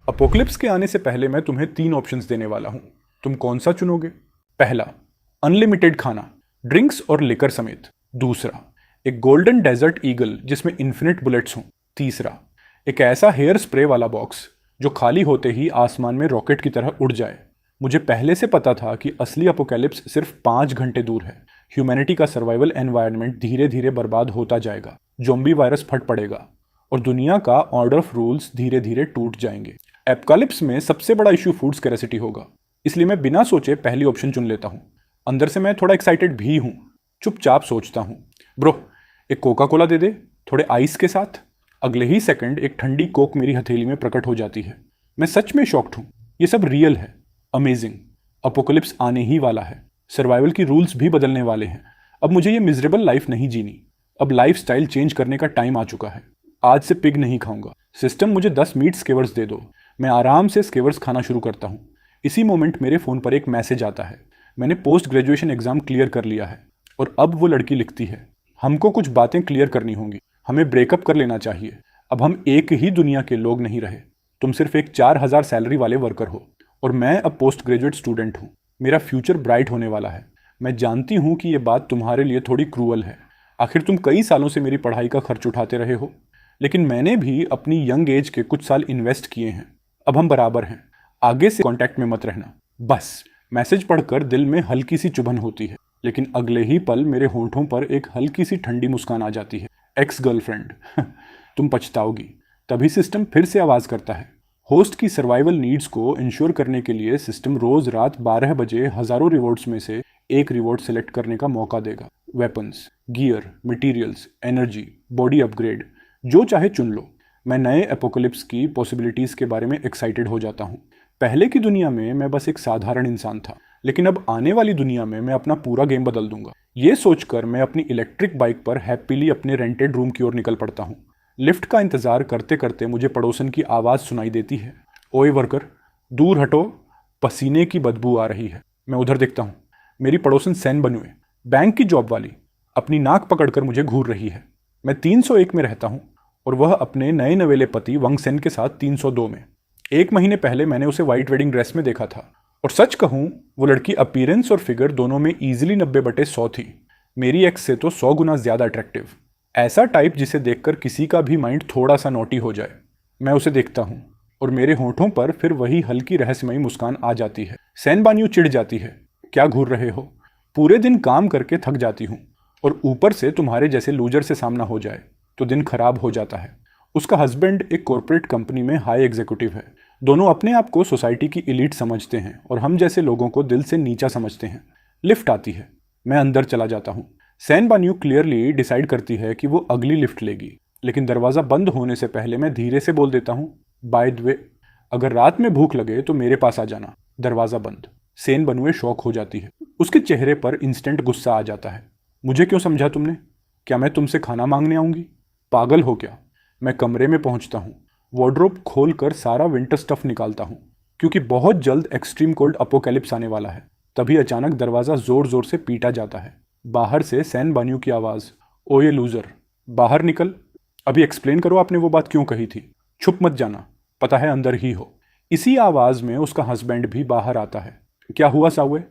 Apocalypse के आने से पहले मैं तुम्हें 3 ऑप्शंस देने वाला हूं। तुम कौन सा चुनोगे? पहला, अनलिमिटेड खाना, ड्रिंक्स और लिकर समेत। दूसरा, एक गोल्डन डेजर्ट ईगल जिसमें इन्फिनिट बुलेट्स हों। तीसरा, एक ऐसा हेयर स्प्रे वाला बॉक्स जो खाली होते ही आसमान में रॉकेट की तरह उड़ जाए। मुझे पहले से पता था कि असली अपोकैलिप्स सिर्फ 5 घंटे दूर है। ह्यूमैनिटी का सर्वाइवल एनवायरनमेंट धीरे धीरे बर्बाद होता जाएगा, ज़ॉम्बी वायरस फट पड़ेगा और दुनिया का ऑर्डर ऑफ रूल्स धीरे धीरे टूट जाएंगे। एपोकैलिप्स में सबसे बड़ा इशू फूड स्कैरिसिटी होगा, इसलिए मैं बिना सोचे पहली ऑप्शन चुन लेता हूँ। अंदर से मैं थोड़ा एक्साइटेड भी हूँ। चुपचाप सोचता हूँ, ब्रो एक कोका कोला दे दे, थोड़े आइस के साथ। अगले ही सेकंड एक ठंडी कोक मेरी हथेली में प्रकट हो जाती है। मैं सच में शॉक्ड हूँ। ये सब रियल है। अमेजिंग। अपोकलिप्स आने ही वाला है। सर्वाइवल की रूल्स भी बदलने वाले हैं। अब मुझे ये मिजरेबल लाइफ नहीं जीनी। अब लाइफस्टाइल चेंज करने का टाइम आ चुका है। आज से पिग नहीं खाऊंगा। सिस्टम मुझे 10 मीट स्केवर्स दे दो। मैं आराम से स्केवर्स खाना शुरू करता हूँ। इसी मोमेंट मेरे फ़ोन पर एक मैसेज आता है। मैंने पोस्ट ग्रेजुएशन एग्ज़ाम क्लियर कर लिया है। और अब वो लड़की लिखती है, हमको कुछ बातें क्लियर करनी होंगी। हमें ब्रेकअप कर लेना चाहिए। अब हम एक ही दुनिया के लोग नहीं रहे। तुम सिर्फ एक 4000 सैलरी वाले वर्कर हो और मैं अब पोस्ट ग्रेजुएट स्टूडेंट हूँ। मेरा फ्यूचर ब्राइट होने वाला है। मैं जानती हूँ कि ये बात तुम्हारे लिए थोड़ी क्रूअल है। आखिर तुम कई सालों से मेरी पढ़ाई का खर्च उठाते रहे हो, लेकिन मैंने भी अपनी यंग एज के कुछ साल इन्वेस्ट किए हैं। अब हम बराबर हैं। आगे से कांटेक्ट में मत रहना। बस। मैसेज पढ़कर दिल में हल्की सी चुभन होती है, लेकिन अगले ही पल मेरे होंठों पर एक हल्की सी ठंडी मुस्कान आ जाती है। Ex girlfriend. तुम पछताओगी। तभी सिस्टम फिर से आवाज़ करता है। होस्ट की सर्वाइवल नीड्स को इंश्योर करने के लिए सिस्टम रोज रात 12 बजे हजारों रिवॉर्ड्स में से एक रिवॉर्ड सेलेक्ट करने का मौका देगा। Weapons, gear, materials, energy, body upgrade, जो चाहे चुन लो। मैं नए एपोकलिप्स की पॉसिबिलिटीज़ के बारे में एक्साइटेड हो जाता हूँ। पहले की दुनिया में मैं बस एक साधारण इंसान था, लेकिन अब आने वाली दुनिया में मैं अपना पूरा गेम बदल दूंगा। ये सोचकर मैं अपनी इलेक्ट्रिक बाइक पर हैप्पीली अपने रेंटेड रूम की ओर निकल पड़ता हूँ। लिफ्ट का इंतजार करते करते मुझे पड़ोसन की आवाज़ सुनाई देती है, ओए वर्कर, दूर हटो, पसीने की बदबू आ रही है। मैं उधर देखता हूँ। मेरी पड़ोसन सैन बनुए, बैंक की जॉब वाली, अपनी नाक पकड़कर मुझे घूर रही है। मैं 301 में रहता हूँ और वह अपने नए नवेले पति वंग सेन के साथ 302 में। 1 महीने पहले मैंने उसे व्हाइट वेडिंग ड्रेस में देखा था और सच कहूँ वो लड़की अपीयरेंस और फिगर दोनों में ईजिली 90/100 थी। मेरी एक्स से तो 100 गुना ज़्यादा अट्रैक्टिव। ऐसा टाइप जिसे देखकर किसी का भी माइंड थोड़ा सा नोटी हो जाए। मैं उसे देखता हूँ और मेरे होंठों पर फिर वही हल्की रहस्यमयी मुस्कान आ जाती है। सैन बान्यू चिढ़ जाती है, क्या घूर रहे हो? पूरे दिन काम करके थक जाती हूँ और ऊपर से तुम्हारे जैसे लूजर से सामना हो जाए तो दिन खराब हो जाता है। उसका हस्बैंड एक कॉर्पोरेट कंपनी में हाई एग्जीक्यूटिव है। दोनों अपने आप को सोसाइटी की एलीट समझते हैं और हम जैसे लोगों को दिल से नीचा समझते हैं। लिफ्ट आती है। मैं अंदर चला जाता हूँ। सैन बान्यू क्लियरली डिसाइड करती है कि वो अगली लिफ्ट लेगी, लेकिन दरवाज़ा बंद होने से पहले मैं धीरे से बोल देता हूँ, बाय द वे, अगर रात में भूख लगे तो मेरे पास आ जाना। दरवाज़ा बंद। सैन बनुए शॉक हो जाती है। उसके चेहरे पर इंस्टेंट गुस्सा आ जाता है। मुझे क्यों समझा तुमने? क्या मैं तुमसे खाना मांगने आऊँगी? पागल हो क्या? मैं कमरे में पहुँचता हूँ। वार्डरोब खोलकर सारा विंटर स्टफ निकालता हूँ, क्योंकि बहुत जल्द एक्सट्रीम कोल्ड अपोकैलिप्स आने वाला है। तभी अचानक दरवाज़ा ज़ोर ज़ोर से पीटा जाता है। बाहर से सैन बान्यू की आवाज़, ओ ये लूज़र, बाहर निकल। अभी एक्सप्लेन करो आपने वो बात क्यों कही थी। छुप मत जाना, पता है अंदर ही हो। इसी आवाज़ में उसका हस्बैंड भी बाहर आता है। क्या हुआ सावे?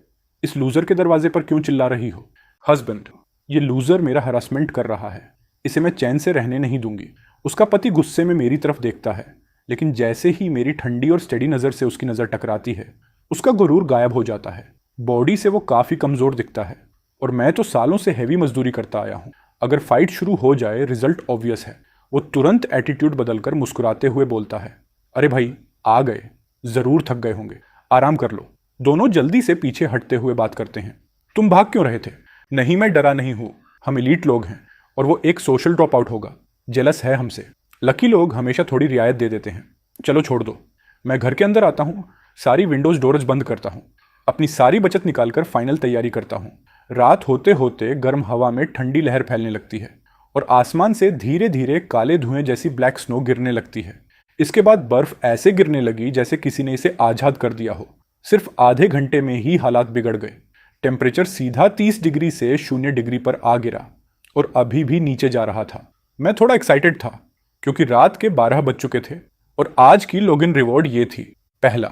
इस लूज़र के दरवाजे पर क्यों चिल्ला रही हो? हस्बैंड, ये लूज़र मेरा हरासमेंट कर रहा है। इसे मैं चैन से रहने नहीं दूंगी। उसका पति गुस्से में मेरी तरफ देखता है, लेकिन जैसे ही मेरी ठंडी और स्टेडी नज़र से उसकी नज़र टकराती है, उसका गुरूर गायब हो जाता है। बॉडी से वो काफ़ी कमज़ोर दिखता है और मैं तो सालों से हैवी मजदूरी करता आया हूँ। अगर फाइट शुरू हो जाए रिजल्ट ऑब्वियस है। वो तुरंत एटीट्यूड बदलकर मुस्कुराते हुए बोलता है, अरे भाई आ गए, ज़रूर थक गए होंगे, आराम कर लो। दोनों जल्दी से पीछे हटते हुए बात करते हैं। तुम भाग क्यों रहे थे? नहीं, मैं डरा नहीं हूँ। हम एलीट लोग हैं और वो एक सोशल ड्रॉप आउट होगा, जेलस है हमसे। लकी लोग हमेशा थोड़ी रियायत दे देते हैं। चलो छोड़ दो। मैं घर के अंदर आता हूँ, सारी विंडोज़ डोर्स बंद करता हूँ, अपनी सारी बचत निकालकर फाइनल तैयारी करता हूँ। रात होते होते गर्म हवा में ठंडी लहर फैलने लगती है और आसमान से धीरे धीरे काले धुएं जैसी ब्लैक स्नो गिरने लगती है। इसके बाद बर्फ ऐसे गिरने लगी जैसे किसी ने इसे आज़ाद कर दिया हो। सिर्फ आधे घंटे में ही हालात बिगड़ गए। टेम्परेचर सीधा 30 डिग्री से 0 डिग्री पर आ गिरा और अभी भी नीचे जा रहा था। मैं थोड़ा एक्साइटेड था क्योंकि रात के 12 बज चुके थे और आज की लॉगिन रिवॉर्ड ये थी। पहला,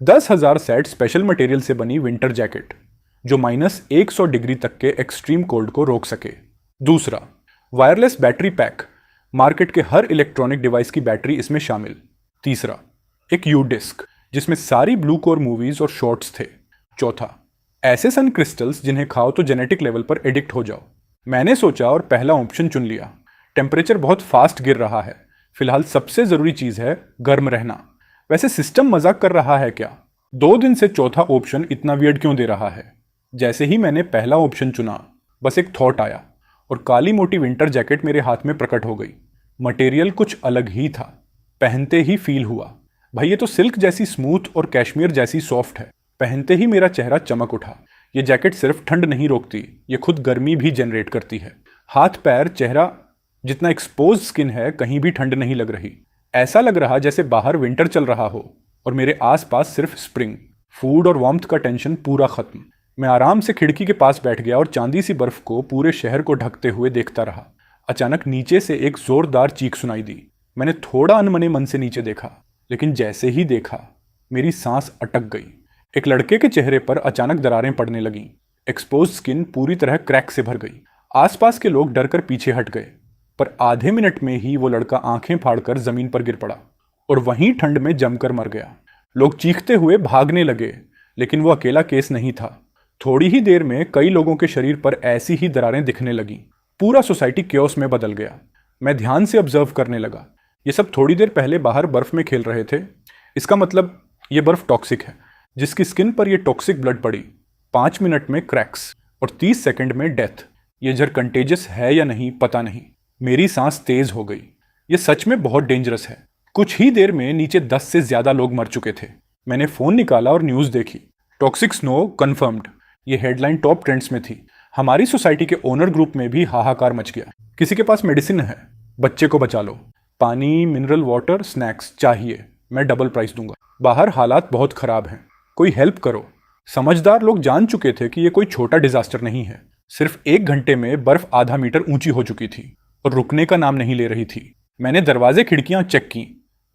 10,000 सेट स्पेशल मटेरियल से बनी विंटर जैकेट जो -100 डिग्री तक के एक्सट्रीम कोल्ड को रोक सके। दूसरा, वायरलेस बैटरी पैक, मार्केट के हर इलेक्ट्रॉनिक डिवाइस की बैटरी इसमें शामिल। तीसरा, एक यू डिस्क जिसमें सारी ब्लू कोर मूवीज और शॉर्ट्स थे। चौथा, ऐसे सन क्रिस्टल्स जिन्हें खाओ तो जेनेटिक लेवल पर एडिक्ट हो जाओ। मैंने सोचा और पहला ऑप्शन चुन लिया। टेम्परेचर बहुत फास्ट गिर रहा है, फिलहाल सबसे जरूरी चीज है गर्म रहना। वैसे सिस्टम मजाक कर रहा है क्या? 2 दिन से चौथा ऑप्शन इतना वियर्ड क्यों दे रहा है? जैसे ही मैंने पहला ऑप्शन चुना, बस एक थॉट आया और काली मोटी विंटर जैकेट मेरे हाथ में प्रकट हो गई। मटेरियल कुछ अलग ही था, पहनते ही फील हुआ, भाई ये तो सिल्क जैसी स्मूथ और कैश्मीर जैसी सॉफ्ट है। पहनते ही मेरा चेहरा चमक उठा। ये जैकेट सिर्फ ठंड नहीं रोकती, ये खुद गर्मी भी जनरेट करती है। हाथ पैर चेहरा जितना एक्सपोज स्किन है, कहीं भी ठंड नहीं लग रही। ऐसा लग रहा जैसे बाहर विंटर चल रहा हो और मेरे आसपास सिर्फ स्प्रिंग। फूड और वार्मथ का टेंशन पूरा खत्म। मैं आराम से खिड़की के पास बैठ गया और चांदी सी बर्फ को पूरे शहर को ढकते हुए देखता रहा। अचानक नीचे से एक जोरदार चीख सुनाई दी। मैंने थोड़ा अनमने मन से नीचे देखा, लेकिन जैसे ही देखा मेरी सांस अटक गई। एक लड़के के चेहरे पर अचानक दरारें पड़ने लगीं। एक्सपोज स्किन पूरी तरह क्रैक से भर गई। आसपास के लोग डरकर पीछे हट गए, पर आधे मिनट में ही वो लड़का आंखें फाड़कर जमीन पर गिर पड़ा और वहीं ठंड में जमकर मर गया। लोग चीखते हुए भागने लगे, लेकिन वो अकेला केस नहीं था। थोड़ी ही देर में कई लोगों के शरीर पर ऐसी ही दरारें दिखने लगीं। पूरा सोसाइटी क्योस में बदल गया। मैं ध्यान से ऑब्जर्व करने लगा। ये सब थोड़ी देर पहले बाहर बर्फ में खेल रहे थे। इसका मतलब ये बर्फ टॉक्सिक है। जिसकी स्किन पर ये टॉक्सिक ब्लड पड़ी, 5 मिनट में क्रैक्स और 30 सेकंड में डेथ। ये जहर कंटेजियस है या नहीं पता नहीं। मेरी सांस तेज हो गई। ये सच में बहुत डेंजरस है। कुछ ही देर में नीचे 10 से ज्यादा लोग मर चुके थे। मैंने फोन निकाला और न्यूज देखी। Toxic snow confirmed. ये हेडलाइन टॉप ट्रेंड्स में थी। हमारी सोसाइटी के ओनर ग्रुप में भी हाहाकार मच गया। किसी के पास मेडिसिन है? बच्चे को बचा लो। पानी, मिनरल वाटर, स्नैक्स चाहिए, मैं डबल प्राइस दूंगा। बाहर हालात बहुत खराब हैं, कोई हेल्प करो। समझदार लोग जान चुके थे कि ये कोई छोटा डिजास्टर नहीं है। सिर्फ 1 घंटे में बर्फ आधा मीटर ऊंची हो चुकी थी और रुकने का नाम नहीं ले रही थी। मैंने दरवाजे खिड़कियां चेक की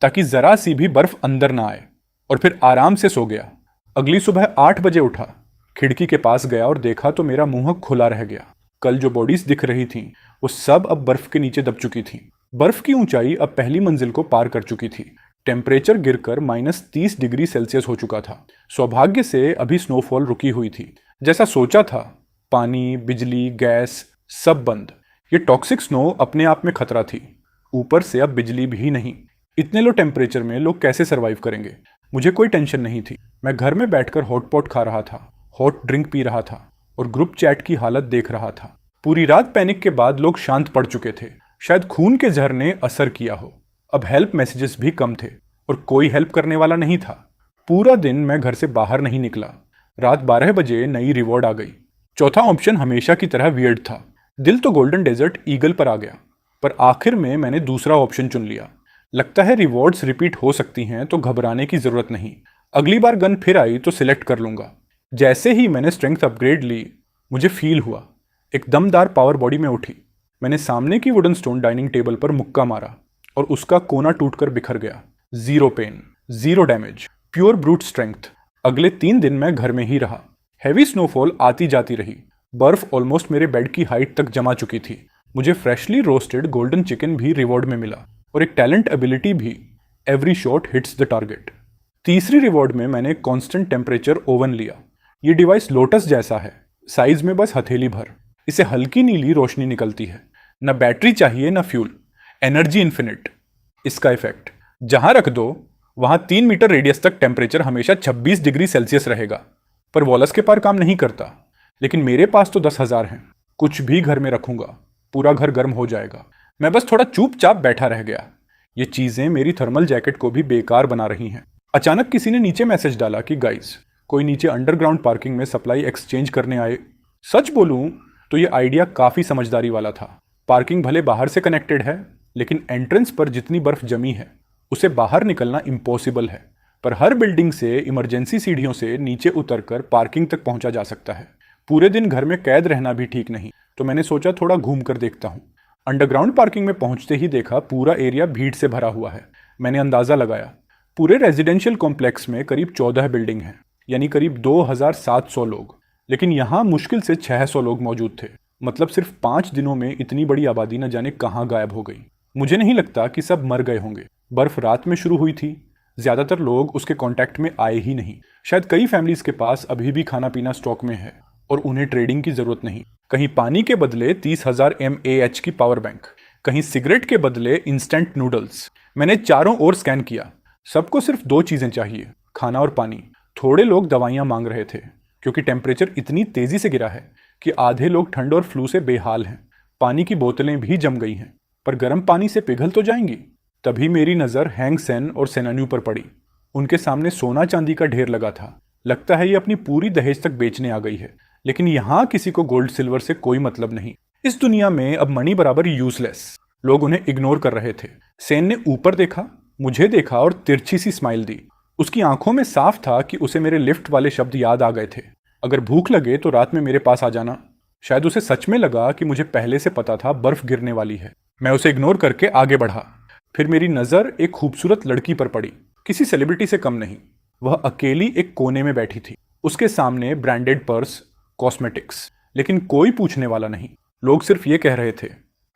ताकि जरा सी भी बर्फ अंदर ना आए और फिर आराम से सो गया। अगली सुबह 8 बजे उठा, खिड़की के पास गया और देखा तो मेरा मुंह खुला रह गया। कल जो बॉडीज दिख रही थीं, वो सब अब बर्फ के नीचे दब चुकी थीं। बर्फ की ऊंचाई अब पहली मंजिल को पार कर चुकी थी। टेम्परेचर गिरकर -30 डिग्री सेल्सियस हो चुका था। सौभाग्य से अभी स्नोफॉल रुकी हुई थी। जैसा सोचा था, पानी, बिजली, गैस सब बंद। ये टॉक्सिक स्नो अपने आप में खतरा थी, ऊपर से अब बिजली भी नहीं। इतने लो टेम्परेचर में लोग कैसे सर्वाइव करेंगे? मुझे कोई टेंशन नहीं थी। मैं घर में बैठकर हॉटपॉट खा रहा था, हॉट ड्रिंक पी रहा था और ग्रुप चैट की हालत देख रहा था। पूरी रात पैनिक के बाद लोग शांत पड़ चुके थे। शायद खून के जहर ने असर किया हो। अब हेल्प मैसेजेस भी कम थे और कोई हेल्प करने वाला नहीं था। पूरा दिन मैं घर से बाहर नहीं निकला। रात 12 बजे नई रिवॉर्ड आ गई। चौथा ऑप्शन हमेशा की तरह वियर्ड था। दिल तो गोल्डन डेजर्ट ईगल पर आ गया, पर आखिर में मैंने दूसरा ऑप्शन चुन लिया। लगता है रिवॉर्ड्स रिपीट हो सकती हैं, तो घबराने की जरूरत नहीं। अगली बार गन फिर आई तो सिलेक्ट कर लूंगा। जैसे ही मैंने स्ट्रेंथ अपग्रेड ली, मुझे फील हुआ एक दमदार पावर बॉडी में उठी। मैंने सामने की वुडन स्टोन डाइनिंग टेबल पर मुक्का मारा और उसका कोना टूटकर बिखर गया। 0 pain, 0 damage, pure brute strength. अगले 3 दिन मैं घर में ही रहा। हैवी स्नोफॉल आती जाती रही। बर्फ ऑलमोस्ट मेरे बेड की हाइट तक जमा चुकी थी। मुझे फ्रेशली रोस्टेड गोल्डन चिकन भी रिवॉर्ड में मिला और एक टैलेंट एबिलिटी भी, every shot hits the target. तीसरी रिवॉर्ड में मैंने कांस्टेंट टेम्परेचर ओवन लिया। ये डिवाइस लोटस जैसा है, साइज में बस हथेली भर। इसे हल्की नीली रोशनी निकलती है। न बैटरी चाहिए न फ्यूल, एनर्जी इन्फिनिट। इसका इफेक्ट जहां रख दो वहां 3 मीटर रेडियस तक टेम्परेचर हमेशा 26 डिग्री सेल्सियस रहेगा। पर वॉलस के पार काम नहीं करता, लेकिन मेरे पास तो 10,000 हैं। कुछ भी घर में रखूंगा, पूरा घर गर्म हो जाएगा। मैं बस थोड़ा चुपचाप बैठा रह गया। ये चीजें मेरी थर्मल जैकेट को भी बेकार बना रही हैं। अचानक किसी ने नीचे मैसेज डाला कि गाइस, कोई नीचे अंडरग्राउंड पार्किंग में सप्लाई एक्सचेंज करने आए। सच बोलूं तो ये आइडिया काफी समझदारी वाला था। पार्किंग भले बाहर से कनेक्टेड है, लेकिन एंट्रेंस पर जितनी बर्फ जमी है उसे बाहर निकलना इम्पॉसिबल है। पर हर बिल्डिंग से इमरजेंसी सीढ़ियों से नीचे उतरकर पार्किंग तक पहुंचा जा सकता है। पूरे दिन घर में कैद रहना भी ठीक नहीं, तो मैंने सोचा थोड़ा घूम कर देखता हूँ। अंडरग्राउंड पार्किंग में पहुंचते ही देखा पूरा एरिया भीड़ से भरा हुआ है। मैंने अंदाज़ा लगाया। पूरे रेजिडेंशियल कॉम्प्लेक्स में करीब 14 बिल्डिंग हैं, यानी करीब 2700 लोग, लेकिन यहाँ मुश्किल से 600 लोग मौजूद थे। मतलब सिर्फ 5 दिनों में इतनी बड़ी आबादी न जाने कहाँ गायब हो गई। मुझे नहीं लगता कि सब मर गए होंगे। बर्फ रात में शुरू हुई थी, ज़्यादातर लोग उसके कांटेक्ट में आए ही नहीं। शायद कई फैमिलीज के पास अभी भी खाना पीना स्टॉक में है और उन्हें ट्रेडिंग की ज़रूरत नहीं। कहीं पानी के बदले 30,000 mAh की पावर बैंक, कहीं सिगरेट के बदले इंस्टेंट नूडल्स। मैंने चारों ओर स्कैन किया। सबको सिर्फ 2 चीज़ें चाहिए, खाना और पानी। थोड़े लोग दवाइयाँ मांग रहे थे क्योंकि टेम्परेचर इतनी तेज़ी से गिरा है कि आधे लोग ठंड और फ्लू से बेहाल हैं। पानी की बोतलें भी जम गई हैं, पर गर्म पानी से पिघल तो जाएंगी। तभी मेरी नज़र हैंग सेन और सेनान्यू पर पड़ी। उनके सामने सोना चांदी का ढेर लगा था। लगता है ये अपनी पूरी दहेज तक बेचने आ गई है। लेकिन यहाँ किसी को गोल्ड सिल्वर से कोई मतलब नहीं। इस दुनिया में अब मनी बराबर यूजलेस। लोग उन्हें इग्नोर कर रहे थे। सेन ने ऊपर देखा, मुझे देखा और तिरछी सी स्माइल दी। उसकी आंखों में साफ था कि उसे मेरे लिफ्ट वाले शब्द याद आ गए थे, अगर भूख लगे तो रात में मेरे पास आ जाना। शायद उसे सच में लगा कि मुझे पहले से पता था बर्फ गिरने वाली है। मैं उसे इग्नोर करके आगे बढ़ा। फिर मेरी नज़र एक खूबसूरत लड़की पर पड़ी, किसी सेलिब्रिटी से कम नहीं। वह अकेली एक कोने में बैठी थी। उसके सामने ब्रांडेड पर्स, कॉस्मेटिक्स, लेकिन कोई पूछने वाला नहीं। लोग सिर्फ ये कह रहे थे।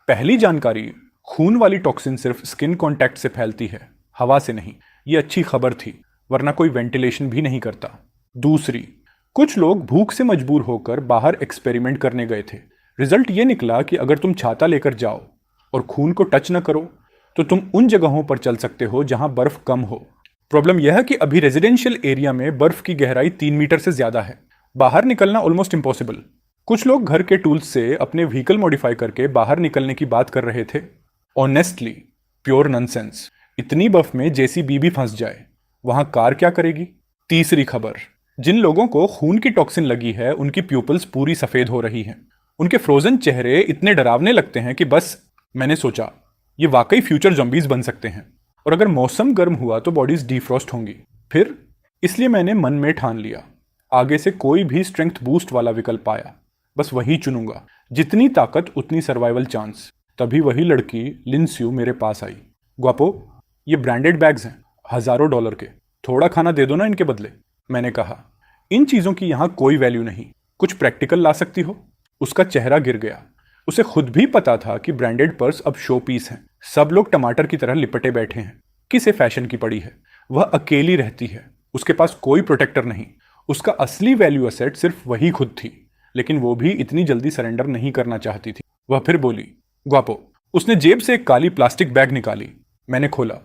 पहली जानकारी, खून वाली टॉक्सिन सिर्फ स्किन कांटेक्ट से फैलती है, हवा से नहीं। ये अच्छी खबर थी, वरना कोई वेंटिलेशन भी नहीं करता। दूसरी, कुछ लोग भूख से मजबूर होकर बाहर एक्सपेरिमेंट करने गए थे। रिजल्ट ये निकला कि अगर तुम छाता लेकर जाओ और खून को टच न करो तो तुम उन जगहों पर चल सकते हो जहां बर्फ कम हो। प्रॉब्लम यह है कि अभी रेजिडेंशियल एरिया में बर्फ की गहराई 3 मीटर से ज्यादा है। बाहर निकलना ऑलमोस्ट इम्पॉसिबल। कुछ लोग घर के टूल्स से अपने व्हीकल मॉडिफाई करके बाहर निकलने की बात कर रहे थे। Honestly pure nonsense. इतनी बर्फ में जेसीबी भी फंस जाए, वहां कार क्या करेगी। तीसरी खबर, जिन लोगों को खून की टॉक्सिन लगी है उनकी प्यूपल्स पूरी सफेद हो रही हैं। उनके फ्रोजन चेहरे इतने डरावने लगते हैं कि बस। मैंने सोचा ये वाकई फ्यूचर जॉम्बीज बन सकते हैं, और अगर मौसम गर्म हुआ तो बॉडीज डिफ्रॉस्ट होंगी। फिर इसलिए मैंने मन में ठान लिया, आगे से कोई भी स्ट्रेंथ बूस्ट वाला विकल्प आया बस वही चुनूंगा। जितनी ताकत उतनी सर्वाइवल चांस। तभी वही लड़की लिनस्यू मेरे पास आई। ग्वापो, ये ब्रांडेड बैग्स हैं, हजारों डॉलर के। थोड़ा खाना दे दो ना इनके बदले। मैंने कहा, इन चीजों की यहां कोई वैल्यू नहीं, कुछ प्रैक्टिकल ला सकती हो। उसका चेहरा गिर गया। उसे खुद भी पता था कि ब्रांडेड पर्स अब शो पीस हैं। सब लोग टमाटर की तरह लिपटे बैठे हैं। किसे फैशन की पड़ी है। वह अकेली रहती है, उसके पास कोई प्रोटेक्टर नहीं। उसका असली वैल्यू एसेट सिर्फ वही खुद थी, लेकिन वो भी इतनी जल्दी सरेंडर नहीं करना चाहती थी। वह फिर बोली, ग्वापो। उसने जेब से एक काली प्लास्टिक बैग निकाली। मैंने खोला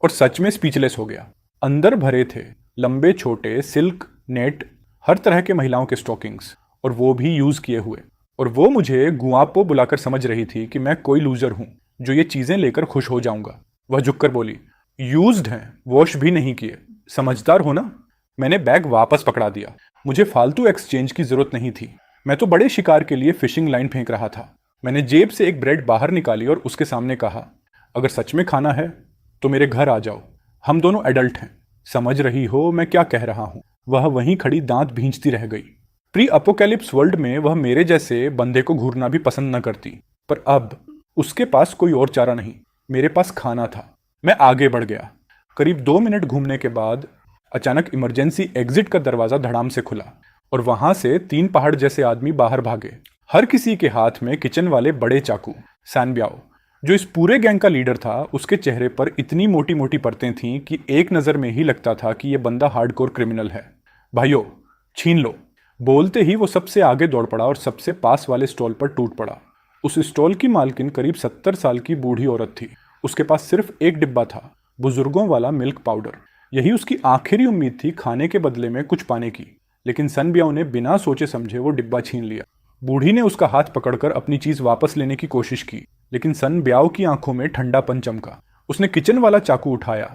और सच में स्पीचलेस हो गया। अंदर भरे थे लंबे छोटे सिल्क, नेट, हर तरह के महिलाओं के स्टॉकिंग्स, और वो भी यूज किए हुए। और वो मुझे गुआपो बुलाकर समझ रही थी कि मैं कोई लूजर हूं जो ये चीजें लेकर खुश हो जाऊंगा। वह झुककर बोली, यूज्ड हैं, वॉश भी नहीं किए, समझदार हो ना। मैंने बैग वापस पकड़ा दिया। मुझे फालतू एक्सचेंज की जरूरत नहीं थी। मैं तो बड़े शिकार के लिए फिशिंग लाइन फेंक रहा था। मैंने जेब से एक ब्रेड बाहर निकाली और उसके सामने कहा, अगर सच में खाना है तो मेरे घर आ जाओ। हम दोनों एडल्ट हैं। समझ रही हो मैं क्या कह रहा हूं। वह वहीं खड़ी दांत भींचती रह गई। प्री अपोकैलिप्स वर्ल्ड में वह मेरे जैसे बंदे को घूरना भी पसंद न करती, पर अब उसके पास कोई और चारा नहीं। मेरे पास खाना था। मैं आगे बढ़ गया। करीब 2 मिनट घूमने के बाद अचानक इमरजेंसी एग्जिट का दरवाजा धड़ाम से खुला और वहां से 3 पहाड़ जैसे आदमी बाहर भागे। हर किसी के हाथ में किचन वाले बड़े चाकू। सान ब्याओ, जो इस पूरे गैंग का लीडर था, उसके चेहरे पर इतनी मोटी मोटी परतें थीं कि एक नज़र में ही लगता था कि यह बंदा हार्डकोर क्रिमिनल है। भाइयों, छीन लो। बोलते ही वो सबसे आगे दौड़ पड़ा और सबसे पास वाले स्टॉल पर टूट पड़ा। उस स्टॉल की मालकिन करीब 70 साल की बूढ़ी औरत थी। उसके पास सिर्फ एक डिब्बा था, बुजुर्गों वाला मिल्क पाउडर। यही उसकी आखिरी उम्मीद थी खाने के बदले में कुछ पाने की। लेकिन सन ब्याओ ने बिना सोचे समझे वो डिब्बा छीन लिया। बूढ़ी ने उसका हाथ पकड़कर अपनी चीज वापस लेने की कोशिश की, लेकिन सन ब्याओ की आंखों में ठंडापन चमका। उसने किचन वाला चाकू उठाया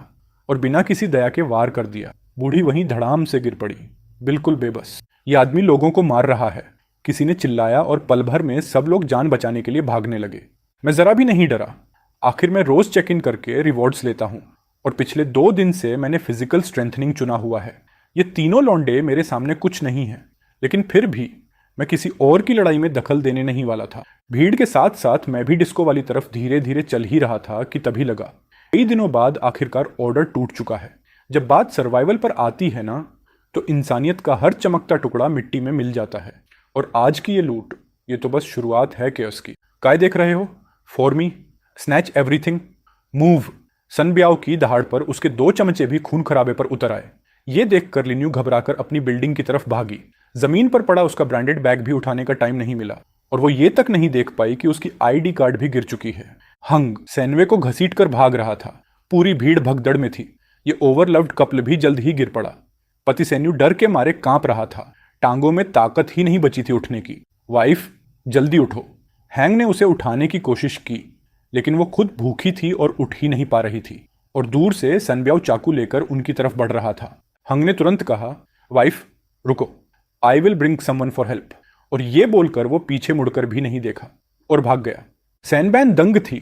और बिना किसी दया के वार कर दिया। बूढ़ी वहीं धड़ाम से गिर पड़ी, बिल्कुल बेबस। ये आदमी लोगों को मार रहा है। किसी ने चिल्लाया और पल भर में सब लोग जान बचाने के लिए भागने लगे। मैं जरा भी नहीं डरा। आखिर मैं रोज चेक इन करके रिवॉर्ड्स लेता हूँ, और पिछले 2 दिन से मैंने फिजिकल स्ट्रेंथनिंग चुना हुआ है। ये तीनों लौंडे मेरे सामने कुछ नहीं है, लेकिन फिर भी मैं किसी और की लड़ाई में दखल देने नहीं वाला था। भीड़ के साथ साथ मैं भी डिस्को वाली तरफ धीरे धीरे चल ही रहा था कि तभी लगा कई दिनों बाद आखिरकार ऑर्डर टूट चुका है। जब बात सर्वाइवल पर आती है ना, तो इंसानियत का हर चमकता टुकड़ा मिट्टी में मिल जाता है। और आज की ये लूट, ये तो बस शुरुआत है केओस की। काय देख रहे हो? For me, snatch everything, move. Sun Biao की दहाड़ पर उसके 2 चमचे भी खून खराबे पर उतर आए। ये देखकर लिन्यू घबराकर अपनी बिल्डिंग की तरफ भागी। जमीन पर पड़ा उसका ब्रांडेड बैग भी उठाने का टाइम नहीं मिला, और वो ये तक नहीं देख पाई कि उसकी आईडी कार्ड भी गिर चुकी है। हंग सैनवे को घसीट कर भाग रहा था। पूरी भीड़ भगदड़ में थी। ये ओवरलव्ड कपल भी जल्द ही गिर पड़ा। पति सैन्यू डर के मारे कांप रहा था। टांगों में ताकत ही नहीं बची थी उठने की। वाइफ, जल्दी उठो। हैंग ने उसे उठाने की कोशिश की, लेकिन वो खुद भूखी थी और उठ ही नहीं पा रही थी। और दूर से सनब्याओ चाकू लेकर उनकी तरफ बढ़ रहा था। हंग ने तुरंत कहा, वाइफ रुको, I will bring someone for help. और ये बोलकर वो पीछे मुड़कर भी नहीं देखा और भाग गया। सैनबैन दंग थी।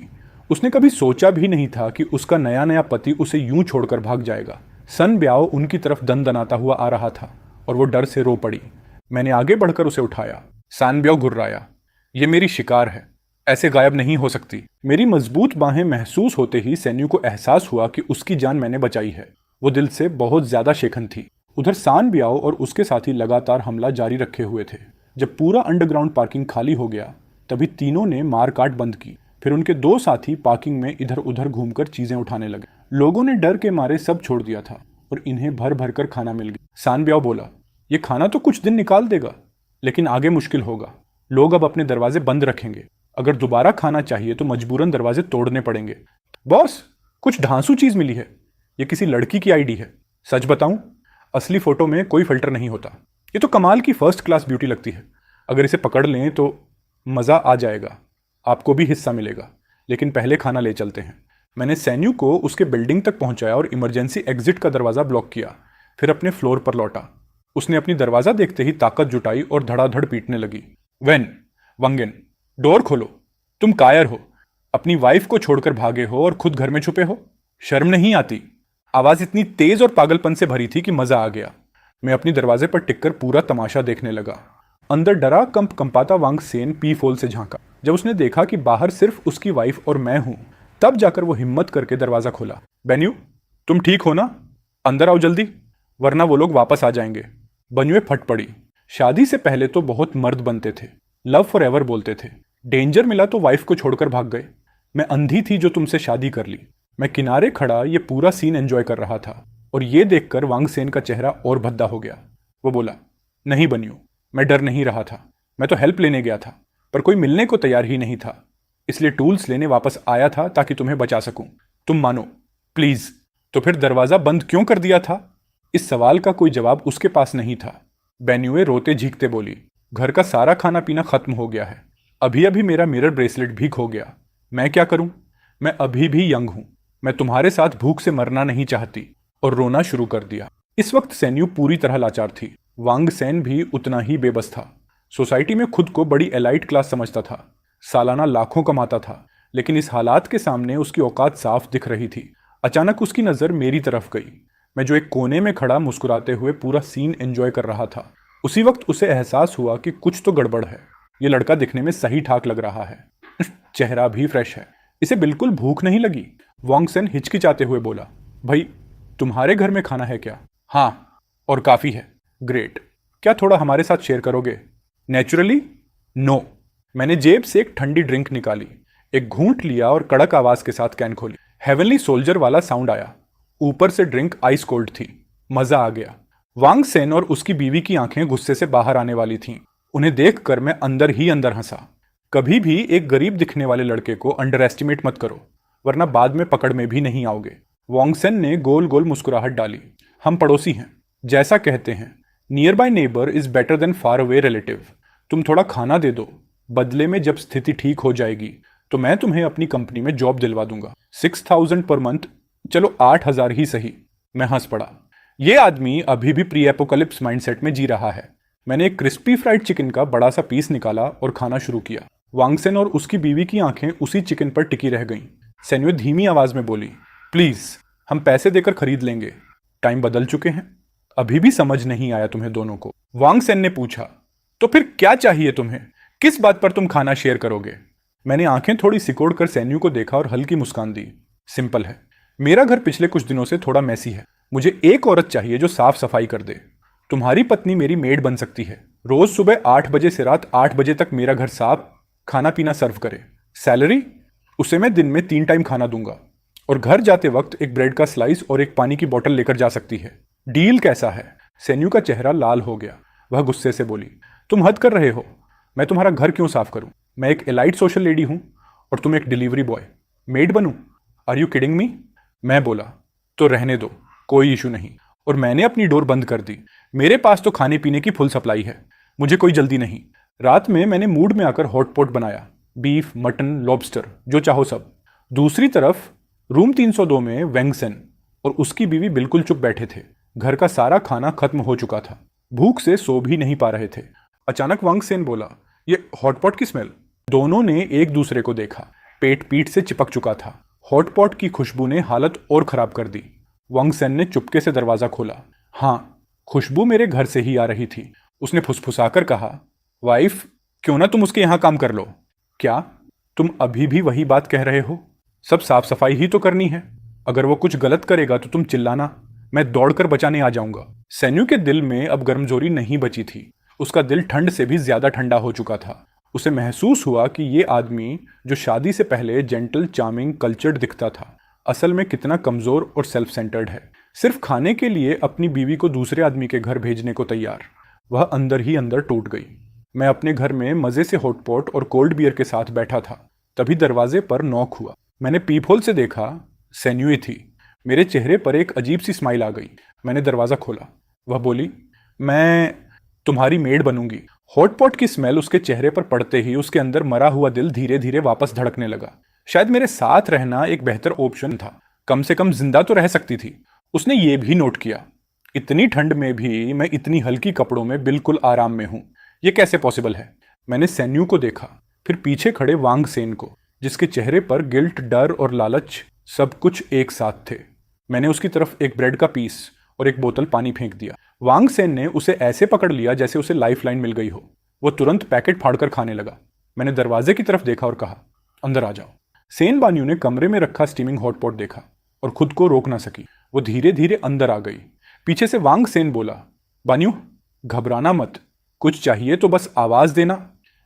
उसने कभी सोचा भी नहीं था कि उसका नया नया पति उसे यूं छोड़कर भाग जाएगा। सन ब्याओ उनकी तरफ दनदनाता हुआ आ रहा था और वो डर से रो पड़ी। मैंने आगे बढ़कर उसे उठाया। सान ब्याओ गुर्राया, ये मेरी शिकार है, ऐसे गायब नहीं हो सकती। मेरी मजबूत बाहें महसूस होते ही सैन्यू को एहसास हुआ कि उसकी जान मैंने बचाई है। वो दिल से बहुत ज्यादा शेखन थी। उधर सान ब्याओ और उसके साथी लगातार हमला जारी रखे हुए थे। जब पूरा अंडरग्राउंड पार्किंग खाली हो गया, तभी तीनों ने मारकाट बंद की। फिर उनके 2 साथी पार्किंग में इधर उधर घूमकर चीजें उठाने लगे। लोगों ने डर के मारे सब छोड़ दिया था और इन्हें भर भर कर खाना मिल गया। सान ब्याओ बोला, ये खाना तो कुछ दिन निकाल देगा, लेकिन आगे मुश्किल होगा। लोग अब अपने दरवाजे बंद रखेंगे। अगर दोबारा खाना चाहिए तो मजबूरन दरवाजे तोड़ने पड़ेंगे। बॉस, कुछ ढांसू चीज मिली है। ये किसी लड़की की आईडी है। सच बताऊं, असली फोटो में कोई फिल्टर नहीं होता। ये तो कमाल की फर्स्ट क्लास ब्यूटी लगती है। अगर इसे पकड़ लें तो मजा आ जाएगा, आपको भी हिस्सा मिलेगा। लेकिन पहले खाना ले चलते हैं। मैंने सैन्यू को उसके बिल्डिंग तक पहुंचाया और इमरजेंसी एग्जिट का दरवाजा ब्लॉक किया। फिर अपने फ्लोर पर लौटा। उसने अपनी दरवाजा देखते ही ताकत जुटाई और धड़ाधड़ पीटने लगी। वेन, वंगेन, डोर खोलो। तुम कायर हो, अपनी वाइफ को छोड़कर भागे हो और खुद घर में छुपे हो। शर्म नहीं आती? आवाज इतनी तेज और पागलपन से भरी थी कि मजा आ गया। मैं अपनी दरवाजे पर टिककर पूरा तमाशा देखने लगा। अंदर डरा कंपाता वांग सेन पी फोल से झांका। जब उसने देखा कि बाहर सिर्फ उसकी वाइफ और मैं हूं, तब जाकर वो हिम्मत करके दरवाजा खोला। बेन्यू, तुम ठीक हो ना? अंदर आओ जल्दी, वरना वो लोग वापस आ जाएंगे। बन्युए फट पड़ी। शादी से पहले तो बहुत मर्द बनते थे, लव फॉर एवर बोलते थे। डेंजर मिला तो वाइफ को छोड़कर भाग गए। मैं अंधी थी जो तुमसे शादी कर ली। मैं किनारे खड़ा ये पूरा सीन एंजॉय कर रहा था, और ये देखकर वांग सेन का चेहरा और भद्दा हो गया। वो बोला, नहीं बन्यू, मैं डर नहीं रहा था। मैं तो हेल्प लेने गया था, पर कोई मिलने को तैयार ही नहीं था। इसलिए टूल्स लेने वापस आया था ताकि तुम्हें बचा सकूं। तुम मानो प्लीज। तो फिर दरवाजा बंद क्यों कर दिया था? इस सवाल का कोई जवाब उसके पास नहीं था। बेन्युए रोते झीकते बोली, घर का सारा खाना पीना खत्म हो गया है। अभी अभी मेरा मिरर ब्रेसलेट भी खो गया। मैं क्या करूं? मैं अभी भी यंग हूं। मैं तुम्हारे साथ भूख से मरना नहीं चाहती। और रोना शुरू कर दिया। इस वक्त सैन्यू पूरी तरह लाचार थी। वांग सेन भी उतना ही बेबस था। सोसाइटी में खुद को बड़ी एलाइट क्लास समझता था, सालाना लाखों कमाता था, लेकिन इस हालात के सामने उसकी औकात साफ दिख रही थी। अचानक उसकी नज़र मेरी तरफ गई। मैं जो एक कोने में खड़ा मुस्कुराते हुए पूरा सीन एंजॉय कर रहा था। उसी वक्त उसे एहसास हुआ कि कुछ तो गड़बड़ है। ये लड़का दिखने में सही ठाक लग रहा है, चेहरा भी फ्रेश है। इसे बिल्कुल भूख नहीं लगी। वांग सेन हिचकिचाते हुए बोला, भाई तुम्हारे घर में खाना है क्या? हाँ, और काफ़ी है। ग्रेट। क्या थोड़ा हमारे साथ शेयर करोगे? Naturally no. मैंने जेब से एक ठंडी ड्रिंक निकाली, एक घूंट लिया और कड़क आवाज के साथ कैन खोली। हेवनली सोल्जर वाला साउंड आया। ऊपर से ड्रिंक आइस कोल्ड थी। मजा आ गया। वांग सेन और उसकी बीवी की आंखें गुस्से से बाहर आने वाली थीं। उन्हें देखकर मैं अंदर ही अंदर हंसा। कभी भी एक गरीब दिखने वाले लड़के को अंडर एस्टिमेट मत करो, वरना बाद में पकड़ में भी नहीं आओगे। वांग सेन ने गोल गोल मुस्कुराहट डाली। हम पड़ोसी हैं। जैसा कहते हैं, near by neighbour is better than far away relative. तुम थोड़ा खाना दे दो, बदले में जब स्थिति ठीक हो जाएगी तो मैं तुम्हें अपनी कंपनी में जॉब दिलवा दूंगा। 6000 पर मंथ, चलो 8000 ही सही। मैं हंस पड़ा। ये आदमी अभी भी प्री एपोकलिप्स माइंडसेट में जी रहा है। मैंने एक क्रिस्पी फ्राइड चिकन का बड़ा सा पीस निकाला और खाना शुरू किया। वांग सेन और उसकी बीवी की आंखें उसी चिकन पर टिकी रह गईं। सैन्यू धीमी आवाज में बोली, प्लीज, हम पैसे देकर खरीद लेंगे। टाइम बदल चुके हैं। अभी भी समझ नहीं आया तुम्हें दोनों को? वांग सेन ने पूछा। तो फिर क्या चाहिए तुम्हें? किस बात पर तुम खाना शेयर करोगे? मैंने आंखें थोड़ी सिकोड़ कर सैन्यू को देखा और हल्की मुस्कान दी। सिंपल है, मेरा घर पिछले कुछ दिनों से थोड़ा मैसी है। मुझे एक औरत चाहिए जो साफ सफाई कर दे। तुम्हारी पत्नी मेरी मेड बन सकती है। रोज सुबह 8 बजे से रात 8 बजे तक मेरा घर साफ, खाना पीना सर्व करे। सैलरी? उसे मैं दिन में 3 टाइम खाना दूंगा और घर जाते वक्त एक ब्रेड का स्लाइस और एक पानी की बोतल लेकर जा सकती है। डील कैसा है? सैन्यू का चेहरा लाल हो गया। वह गुस्से से बोली, तुम हद कर रहे हो। मैं तुम्हारा घर क्यों साफ करूं? मैं एक एलाइट सोशल लेडी हूं और तुम एक डिलीवरी बॉय। मेड बनूं? Are you kidding me? मैं बोला, तो रहने दो, कोई इशू नहीं। और मैंने अपनी डोर बंद कर दी। मेरे पास तो खाने पीने की फुल सप्लाई है, मुझे कोई जल्दी नहीं। रात में मैंने मूड में आकर हॉट पॉट बनाया, बीफ, मटन, लॉबस्टर, जो चाहो सब। दूसरी तरफ रूम 302 में वेंगसेन और उसकी बीवी बिल्कुल चुप बैठे थे। घर का सारा खाना खत्म हो चुका था। भूख से सो भी नहीं पा रहे थे। अचानक वांगसेन बोला, ये हॉटपॉट की स्मेल। दोनों ने एक दूसरे को देखा। पेट पीठ से चिपक चुका था। हॉटपॉट की खुशबू ने हालत और खराब कर दी। वांगसेन ने चुपके से दरवाजा खोला। हाँ, खुशबू मेरे घर से ही आ रही थी। उसने फुसफुसाकर कहा, वाइफ, क्यों ना तुम उसके यहां काम कर लो। क्या तुम अभी भी वही बात कह रहे हो? सब साफ सफाई ही तो करनी है। अगर वो कुछ गलत करेगा तो तुम चिल्लाना, मैं दौड़कर बचाने आ जाऊंगा। सैन्यू के दिल में अब गर्मजोरी नहीं बची थी। उसका दिल ठंड से भी ज्यादा ठंडा हो चुका था। उसे महसूस हुआ कि ये आदमी जो शादी से पहले जेंटल, चार्मिंग, कल्चर्ड दिखता था, असल में कितना कमजोर और सेल्फ सेंटर्ड है। सिर्फ खाने के लिए अपनी बीवी को दूसरे आदमी के घर भेजने को तैयार। वह अंदर ही अंदर टूट गई। मैं अपने घर में मजे से हॉटपॉट और कोल्ड बियर के साथ बैठा था। तभी दरवाजे पर नॉक हुआ। मैंने पीपहोल से देखा, सैन्यू थी। मेरे चेहरे पर एक अजीब सी स्माइल आ गई। मैंने दरवाजा खोला। वह बोली, मैं तुम्हारी मेड बनूंगी। हॉटपॉट की स्मेल उसके चेहरे पर पड़ते ही उसके अंदर मरा हुआ दिल धीरे धीरे वापस धड़कने लगा। शायद मेरे साथ रहना एक बेहतर ऑप्शन था। कम से कम जिंदा तो रह सकती थी। उसने ये भी नोट किया, इतनी ठंड में भी मैं इतनी हल्की कपड़ों में बिल्कुल आराम में हूं। यह कैसे पॉसिबल है? मैंने सैन्यू को देखा, फिर पीछे खड़े वांगसेन को, जिसके चेहरे पर गिल्ट, डर और लालच सब कुछ एक साथ थे। मैंने उसकी तरफ एक ब्रेड का पीस और एक बोतल पानी फेंक दिया। वांगसेन ने उसे ऐसे पकड़ लिया जैसे उसे लाइफ लाइन मिल गई हो। वो तुरंत पैकेट फाड़कर खाने लगा। मैंने दरवाजे की तरफ देखा और कहा, अंदर आ जाओ। सेन बान्यू ने कमरे में रखा स्टीमिंग हॉटपॉट देखा और खुद को रोक ना सकी। वो धीरे धीरे अंदर आ गई। पीछे से वांगसेन बोला, बान्यू, घबराना मत, कुछ चाहिए तो बस आवाज देना।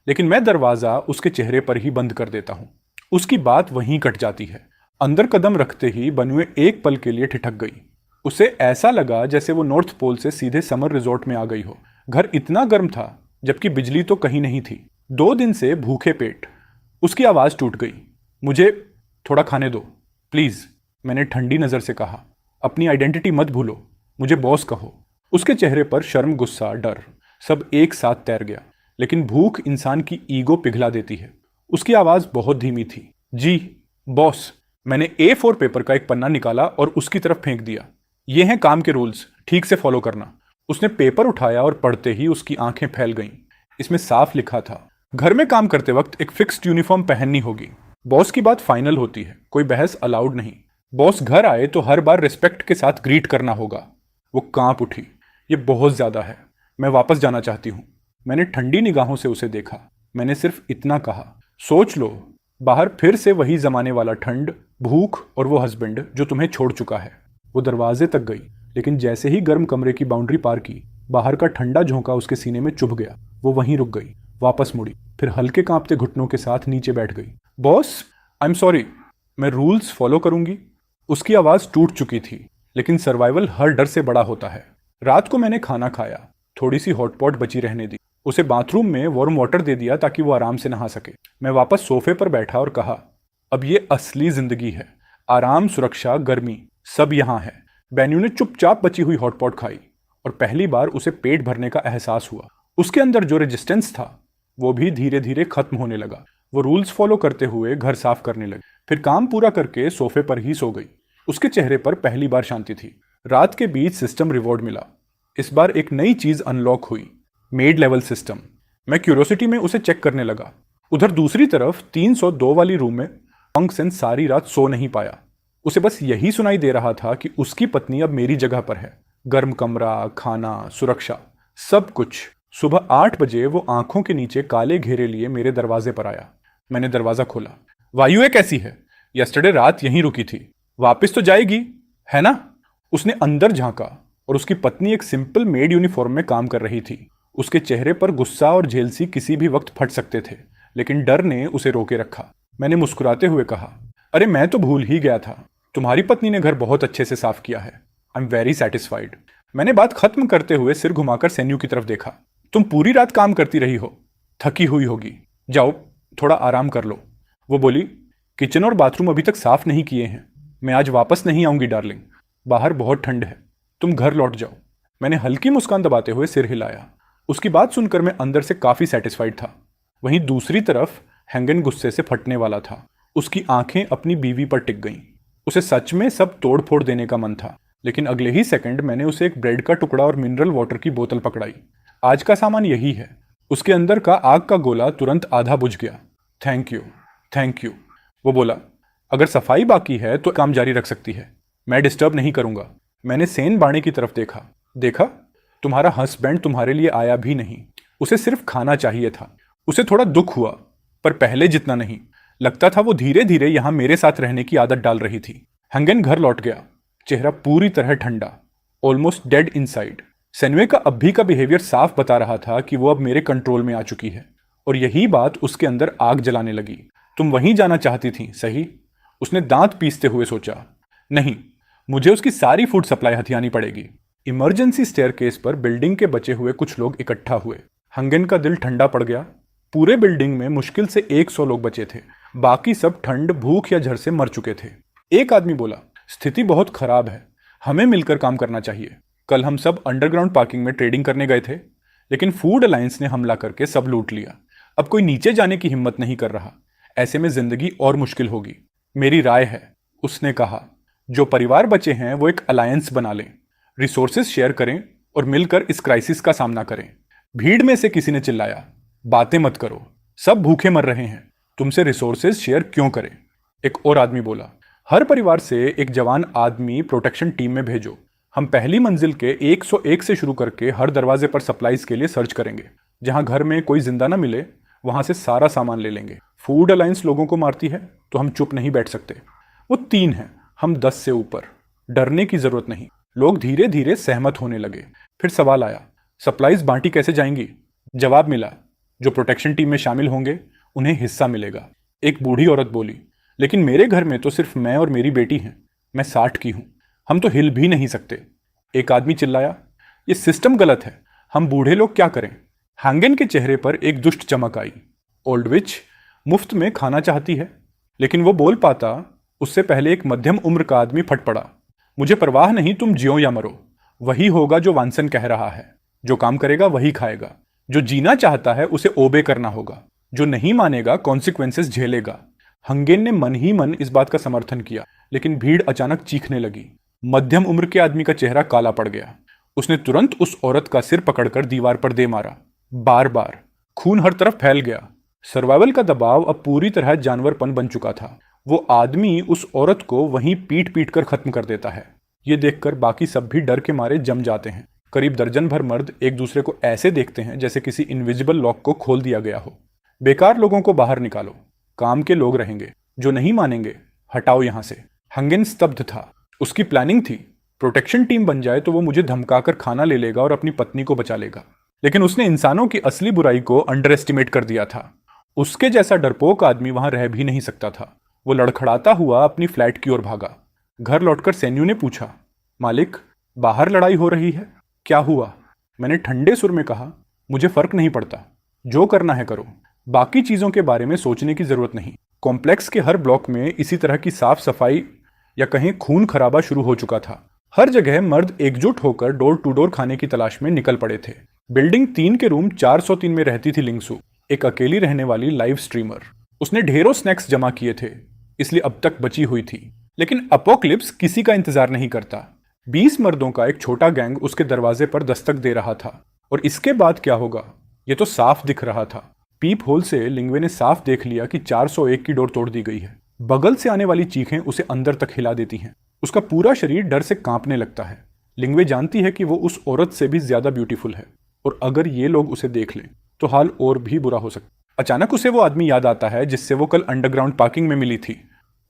लेकिन मैं दरवाजा उसके चेहरे पर ही बंद कर देता हूं। उसकी बात वहीं कट जाती है। अंदर कदम रखते ही बन्यू एक पल के लिए ठिठक गई। उसे ऐसा लगा जैसे वो नॉर्थ पोल से सीधे समर रिजॉर्ट में आ गई हो। घर इतना गर्म था जबकि बिजली तो कहीं नहीं थी। 2 दिन से भूखे पेट। उसकी आवाज टूट गई, मुझे थोड़ा खाने दो प्लीज। मैंने ठंडी नजर से कहा, अपनी आइडेंटिटी मत भूलो, मुझे बॉस कहो। उसके चेहरे पर शर्म, गुस्सा, डर सब एक साथ तैर गया। लेकिन भूख इंसान की ईगो पिघला देती है। उसकी आवाज बहुत धीमी थी, जी बॉस। मैंने A4 पेपर का एक पन्ना निकाला और उसकी तरफ फेंक दिया। ये हैं काम के रूल्स, ठीक से फॉलो करना। उसने पेपर उठाया और पढ़ते ही उसकी आंखें फैल गईं। इसमें साफ लिखा था, घर में काम करते वक्त एक फिक्स्ड यूनिफॉर्म पहननी होगी। बॉस की बात फाइनल होती है, कोई बहस अलाउड नहीं। बॉस घर आए तो हर बार रिस्पेक्ट के साथ ग्रीट करना होगा। वो कांप उठी, ये बहुत ज्यादा है, मैं वापस जाना चाहती हूँ। मैंने ठंडी निगाहों से उसे देखा। मैंने सिर्फ इतना कहा, सोच लो, बाहर फिर से वही जमाने वाला ठंड, भूख और वो हस्बैंड जो तुम्हें छोड़ चुका है। वो दरवाजे तक गई, लेकिन जैसे ही गर्म कमरे की बाउंड्री पार की, बाहर का ठंडा झोंका उसके सीने में चुभ गया। वो वहीं रुक गई, वापस मुड़ी, फिर हल्के कांपते घुटनों के साथ नीचे बैठ गई। बॉस, आई एम सॉरी, मैं रूल्स फॉलो करूंगी। उसकी आवाज टूट चुकी थी, लेकिन सर्वाइवल हर डर से बड़ा होता है। रात को मैंने खाना खाया, थोड़ी सी हॉटपॉट बची रहने दी। उसे बाथरूम में वार्म वाटर दे दिया ताकि वो आराम से नहा सके। मैं वापस सोफे पर बैठा और कहा, अब ये असली जिंदगी है। आराम, सुरक्षा, गर्मी सब यहाँ है। बेन्यू ने चुपचाप बची हुई हॉटपॉट खाई और पहली बार उसे पेट भरने का एहसास हुआ। उसके अंदर जो रेजिस्टेंस था वो भी धीरे धीरे खत्म होने लगा। वो रूल्स फॉलो करते हुए घर साफ करने लगी, फिर काम पूरा करके सोफे पर ही सो गई। उसके चेहरे पर पहली बार शांति थी। रात के बीच सिस्टम रिवॉर्ड मिला। इस बार एक नई चीज अनलॉक हुई, मेड लेवल सिस्टम। मैं क्यूरियोसिटी में उसे चेक करने लगा। उधर दूसरी तरफ 302 वाली रूम में वांगसेन सारी रात सो नहीं पाया। उसे बस यही सुनाई दे रहा था कि उसकी पत्नी अब मेरी जगह पर है। गर्म कमरा, खाना, सुरक्षा, सब कुछ। सुबह 8 बजे वो आंखों के नीचे काले घेरे लिए मेरे दरवाजे पर आया। मैंने दरवाजा खोला। वायु कैसी है? यस्टरडे रात यहीं रुकी थी। वापस तो जाएगी, है ना? उसने अंदर झांका और उसकी पत्नी एक सिंपल मेड यूनिफॉर्म में काम कर रही थी। उसके चेहरे पर गुस्सा और जेलसी किसी भी वक्त फट सकते थे, लेकिन डर ने उसे रोके रखा। मैंने मुस्कुराते हुए कहा, अरे मैं तो भूल ही गया था, तुम्हारी पत्नी ने घर बहुत अच्छे से साफ किया है। I am very satisfied. मैंने बात खत्म करते हुए सिर घुमाकर सैन्यू की तरफ देखा। तुम पूरी रात काम करती रही हो, थकी हुई होगी, जाओ थोड़ा आराम कर लो। वो बोली, किचन और बाथरूम अभी तक साफ नहीं किए हैं। मैं आज वापस नहीं आऊंगी डार्लिंग, बाहर बहुत ठंड है, तुम घर लौट जाओ। मैंने हल्की मुस्कान दबाते हुए सिर हिलाया। उसकी बात सुनकर मैं अंदर से काफी सेटिस्फाइड था। वहीं दूसरी तरफ हैंगन गुस्से से फटने वाला था। उसकी आंखें अपनी बीवी पर टिक गईं। उसे सच में सब तोड़ फोड़ देने का मन था, लेकिन अगले ही सेकंड मैंने उसे एक ब्रेड का टुकड़ा और मिनरल वाटर की बोतल पकड़ाई। आज का सामान यही है। उसके अंदर का आग का गोला तुरंत आधा बुझ गया। Thank you, thank you. वो बोला, अगर सफाई बाकी है तो काम जारी रख सकती है, मैं डिस्टर्ब नहीं करूंगा। मैंने सेन बाणे की तरफ देखा, तुम्हारा हस्बैंड तुम्हारे लिए आया भी नहीं, उसे सिर्फ खाना चाहिए था। उसे थोड़ा दुख हुआ, पर पहले जितना नहीं। लगता था वो धीरे धीरे यहां मेरे साथ रहने की आदत डाल रही थी। हैंगन घर लौट गया, चेहरा पूरी तरह ठंडा, ऑलमोस्ट डेड इनसाइड। सेनवे का अब भी का बिहेवियर साफ बता रहा था कि वो अब मेरे कंट्रोल में आ चुकी है, और यही बात उसके अंदर आग जलाने लगी। तुम वहीं जाना चाहती थी, सही? उसने दांत पीसते हुए सोचा। नहीं, मुझे उसकी सारी फूड सप्लाई हथियानी पड़ेगी। इमरजेंसी स्टेयरकेस पर बिल्डिंग के बचे हुए कुछ लोग इकट्ठा हुए। हंगन का दिल ठंडा पड़ गया। पूरे बिल्डिंग में मुश्किल से 100 लोग बचे थे, बाकी सब ठंड, भूख या झड़ से मर चुके थे। एक आदमी बोला, स्थिति बहुत खराब है, हमें मिलकर काम करना चाहिए। कल हम सब अंडरग्राउंड पार्किंग में ट्रेडिंग करने गए थे, लेकिन फूड अलायंस ने हमला करके सब लूट लिया। अब कोई नीचे जाने की हिम्मत नहीं कर रहा। ऐसे में जिंदगी और मुश्किल होगी। मेरी राय है, उसने कहा, जो परिवार बचे हैं वो एक अलायंस बना लें, रिसोर्सेज शेयर करें और मिलकर इस क्राइसिस का सामना करें। भीड़ में से किसी ने चिल्लाया, बातें मत करो, सब भूखे मर रहे हैं, तुमसे रिसोर्सेज शेयर क्यों करें? एक और आदमी बोला, हर परिवार से एक जवान आदमी प्रोटेक्शन टीम में भेजो। हम पहली मंजिल के 101 से शुरू करके हर दरवाजे पर सप्लाईज के लिए सर्च करेंगे। जहां घर में कोई जिंदा ना मिले वहां से सारा सामान ले लेंगे। फूड अलायंस लोगों को मारती है तो हम चुप नहीं बैठ सकते। वो 3 हैं, हम 10 से ऊपर। डरने की जरूरत नहीं। लोग धीरे धीरे सहमत होने लगे। फिर सवाल आया, सप्लाईज बांटी कैसे जाएंगी? जवाब मिला, जो प्रोटेक्शन टीम में शामिल होंगे उन्हें हिस्सा मिलेगा। एक बूढ़ी औरत बोली, लेकिन मेरे घर में तो सिर्फ मैं और मेरी बेटी हैं, मैं 60 की हूं, हम तो हिल भी नहीं सकते। एक आदमी चिल्लाया, ये सिस्टम गलत है, हम बूढ़े लोग क्या करें? हैंगन के चेहरे पर एक दुष्ट चमक आई। ओल्ड विच मुफ्त में खाना चाहती है। लेकिन वो बोल पाता उससे पहले एक मध्यम उम्र का आदमी फट पड़ा, मुझे परवाह नहीं तुम जियो या मरो, वही होगा जो वानसन कह रहा है। जो काम करेगा वही खाएगा। जो जीना चाहता है उसे ओबे करना होगा, जो नहीं मानेगा कॉन्सिक्वेंसेस झेलेगा। हंगेन ने मन ही मन इस बात का समर्थन किया, लेकिन भीड़ अचानक चीखने लगी। मध्यम उम्र के आदमी का चेहरा काला पड़ गया। उसने तुरंत उस औरत का सिर पकड़कर दीवार पर दे मारा, बार बार। खून हर तरफ फैल गया। सर्वाइवल का दबाव अब पूरी तरह जानवरपन बन चुका था। वो आदमी उस औरत को वहीं पीट पीट कर खत्म कर देता है। ये देखकर बाकी सब भी डर के मारे जम जाते हैं। करीब दर्जन भर मर्द एक दूसरे को ऐसे देखते हैं जैसे किसी इनविजिबल लॉक को खोल दिया गया हो। बेकार लोगों को बाहर निकालो, काम के लोग रहेंगे, जो नहीं मानेंगे हटाओ यहां से। हंगेन स्तब्ध था। उसकी प्लानिंग थी, प्रोटेक्शन टीम बन जाए तो वो मुझे धमकाकर खाना ले लेगा और अपनी पत्नी को बचा लेगा। लेकिन उसने इंसानों की असली बुराई को अंडर एस्टिमेट कर दिया था। उसके जैसा डरपोक आदमी वहां रह भी नहीं सकता था। वो लड़खड़ाता हुआ अपनी फ्लैट की ओर भागा। घर लौटकर सैन्यू ने पूछा, मालिक, बाहर लड़ाई हो रही है, क्या हुआ? मैंने ठंडे सुर में कहा, मुझे फर्क नहीं पड़ता, जो करना है करो, बाकी चीजों के बारे में सोचने की जरूरत नहीं। कॉम्प्लेक्स के हर ब्लॉक में इसी तरह की साफ सफाई या कहीं खून खराबा शुरू हो चुका था। हर जगह मर्द एकजुट होकर डोर टू डोर खाने की तलाश में निकल पड़े थे। बिल्डिंग 3 के रूम 403 में रहती थी लिंगसू, एक अकेली रहने वाली लाइव स्ट्रीमर। उसने ढेरों स्नैक्स जमा किए थे, इसलिए अब तक बची हुई थी। लेकिन अपोक्लिप्स किसी का इंतजार नहीं करता। 20 मर्दों का एक छोटा गैंग उसके दरवाजे पर दस्तक दे रहा था, और इसके बाद क्या होगा ये तो साफ दिख रहा था। पीप होल से लिंगवे ने साफ देख लिया कि 401 की डोर तोड़ दी गई है। बगल से आने वाली चीखें उसे अंदर तक हिला देती हैं। उसका पूरा शरीर डर से कांपने लगता है। लिंगवे जानती है कि वो उस औरत से भी ज्यादा ब्यूटीफुल है, और अगर ये लोग उसे देख लें तो हाल और भी बुरा हो सकता। अचानक उसे वो आदमी याद आता है जिससे वो कल अंडरग्राउंड पार्किंग में मिली थी।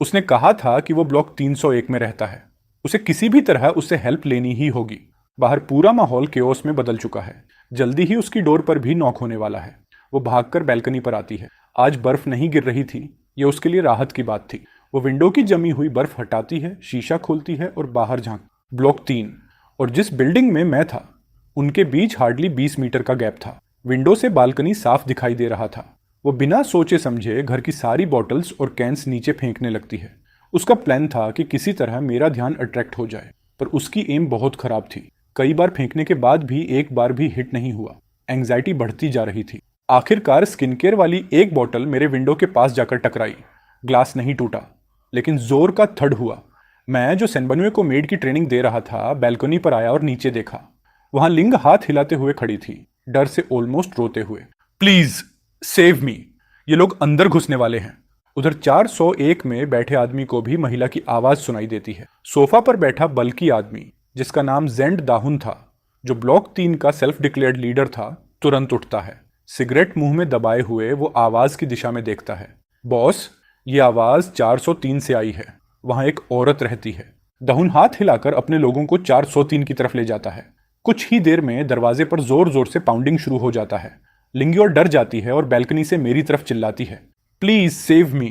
उसने कहा था कि वो ब्लॉक 301 में रहता है। उसे किसी भी तरह उससे हेल्प लेनी ही होगी। बाहर पूरा माहौल केओस में बदल चुका है। जल्दी ही उसकी डोर पर भी नॉक होने वाला है। वो भागकर बैल्कनी पर आती है। आज बर्फ नहीं गिर रही थी। ये उसके लिए राहत की बात थी। वो विंडो की जमी हुई बर्फ हटाती है, शीशा खोलती है और बाहर झांक। ब्लॉक 3 और जिस बिल्डिंग में मैं था उनके बीच हार्डली 20 मीटर का गैप था। विंडो से बालकनी साफ दिखाई दे रहा था। वो बिना सोचे समझे घर की सारी बॉटल्स और कैंस नीचे फेंकने लगती है। उसका प्लान था कि किसी तरह मेरा ध्यान अट्रैक्ट हो जाए, पर उसकी एम बहुत खराब थी। कई बार फेंकने के बाद भी एक बार भी हिट नहीं हुआ। एंग्जाइटी बढ़ती जा रही थी। आखिरकार स्किन केयर वाली एक बॉटल मेरे विंडो के पास जाकर टकराई। ग्लास नहीं टूटा, लेकिन जोर का थड हुआ। मैं जो सेनबनुए को मेड की ट्रेनिंग दे रहा था बैल्कनी पर आया और नीचे देखा। वहां लिंग हाथ हिलाते हुए खड़ी थी, डर से ऑलमोस्ट रोते हुए। प्लीज सेव मी, ये लोग अंदर घुसने वाले हैं। उधर 401 में बैठे आदमी को भी महिला की आवाज सुनाई देती है। सोफा पर बैठा बल्कि आदमी, जिसका नाम जेंड दाहुन था, जो ब्लॉक 3 का सेल्फ डिक्लेयर्ड लीडर था, तुरंत उठता है। सिगरेट मुंह में दबाए हुए वो आवाज की दिशा में देखता है। बॉस, ये आवाज 403 से आई है। वहां एक औरत रहती है। दाहुन हाथ हिलाकर अपने लोगों को 403 की तरफ ले जाता है। कुछ ही देर में दरवाजे पर जोर जोर से पाउंडिंग शुरू हो जाता है। लिंगी और डर जाती है और बैल्कनी से मेरी तरफ चिल्लाती है, please save me,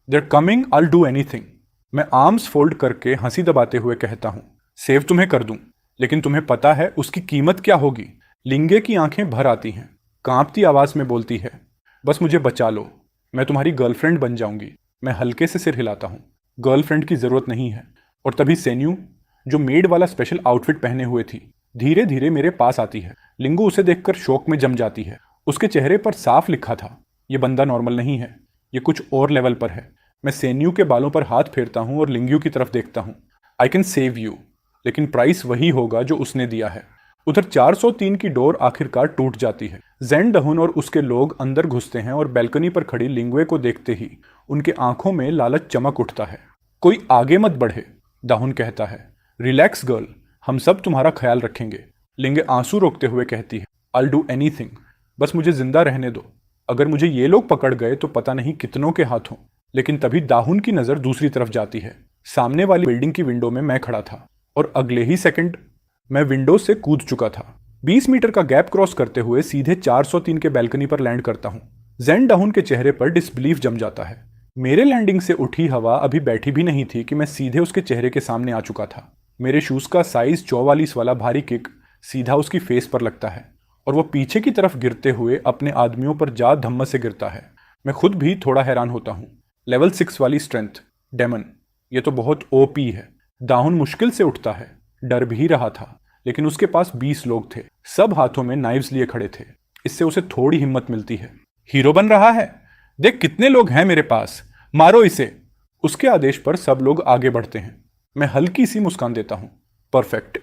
they're coming, I will do anything. मैं आर्म्स फोल्ड करके हंसी दबाते हुए कहता हूं, सेव तुम्हें कर दूं, लेकिन तुम्हें पता है उसकी कीमत क्या होगी। लिंगे की आंखें भर आती हैं। कांपती आवाज में बोलती है, बस मुझे बचा लो, मैं तुम्हारी गर्लफ्रेंड बन जाऊंगी। मैं हल्के से सिर हिलाता हूं, गर्लफ्रेंड की जरूरत नहीं है। और तभी सेन्यू, जो मेड वाला स्पेशल आउटफिट पहने हुए थी, धीरे धीरे मेरे पास आती है। लिंगू उसे देखकर शौक में जम जाती है। उसके चेहरे पर साफ लिखा था, ये बंदा नॉर्मल नहीं है, ये कुछ और लेवल पर है। मैं सेन्यू के बालों पर हाथ फेरता हूं और लिंगू की तरफ देखता हूं। आई कैन सेव यू, लेकिन प्राइस वही होगा जो उसने दिया है। उधर 403 की डोर आखिरकार टूट जाती है। जेन दहुन और उसके लोग अंदर घुसते हैं और बैल्कनी पर खड़ी लिंगुए को देखते ही उनके आंखों में लालच चमक उठता है। कोई आगे मत बढ़े, दाहुन कहता है। रिलैक्स गर्ल, हम सब तुम्हारा ख्याल रखेंगे। लिंगे आंसू रोकते हुए कहती है, आई विल डू एनीथिंग, बस मुझे जिंदा रहने दो। अगर मुझे ये लोग पकड़ गए तो पता नहीं कितनों के हाथों। लेकिन तभी दाहुन की नजर दूसरी तरफ जाती है। सामने वाली बिल्डिंग की विंडो में मैं खड़ा था और अगले ही सेकंड मैं विंडो से कूद चुका था। 20 मीटर का गैप क्रॉस करते हुए सीधे 403 के बैल्कनी पर लैंड करता हूं। जेन दाहुन के चेहरे पर डिसबिलीफ जम जाता है। मेरे लैंडिंग से उठी हवा अभी बैठी भी नहीं थी कि मैं सीधे उसके चेहरे के सामने आ चुका था। मेरे शूज का साइज 44 वाला भारी किक सीधा उसकी फेस पर लगता है और वो पीछे की तरफ गिरते हुए अपने आदमियों पर जा धम्म से गिरता है। मैं खुद भी थोड़ा हैरान होता हूँ। लेवल 6 वाली स्ट्रेंथ, डेमन, ये तो बहुत ओपी है। दाहुन मुश्किल से उठता है। डर भी रहा था, लेकिन उसके पास 20 लोग थे, सब हाथों में नाइव्स लिए खड़े थे। इससे उसे थोड़ी हिम्मत मिलती है। हीरो बन रहा है, देख कितने लोग हैं मेरे पास, मारो इसे। उसके आदेश पर सब लोग आगे बढ़ते हैं। मैं हल्की सी मुस्कान देता हूं। परफेक्ट,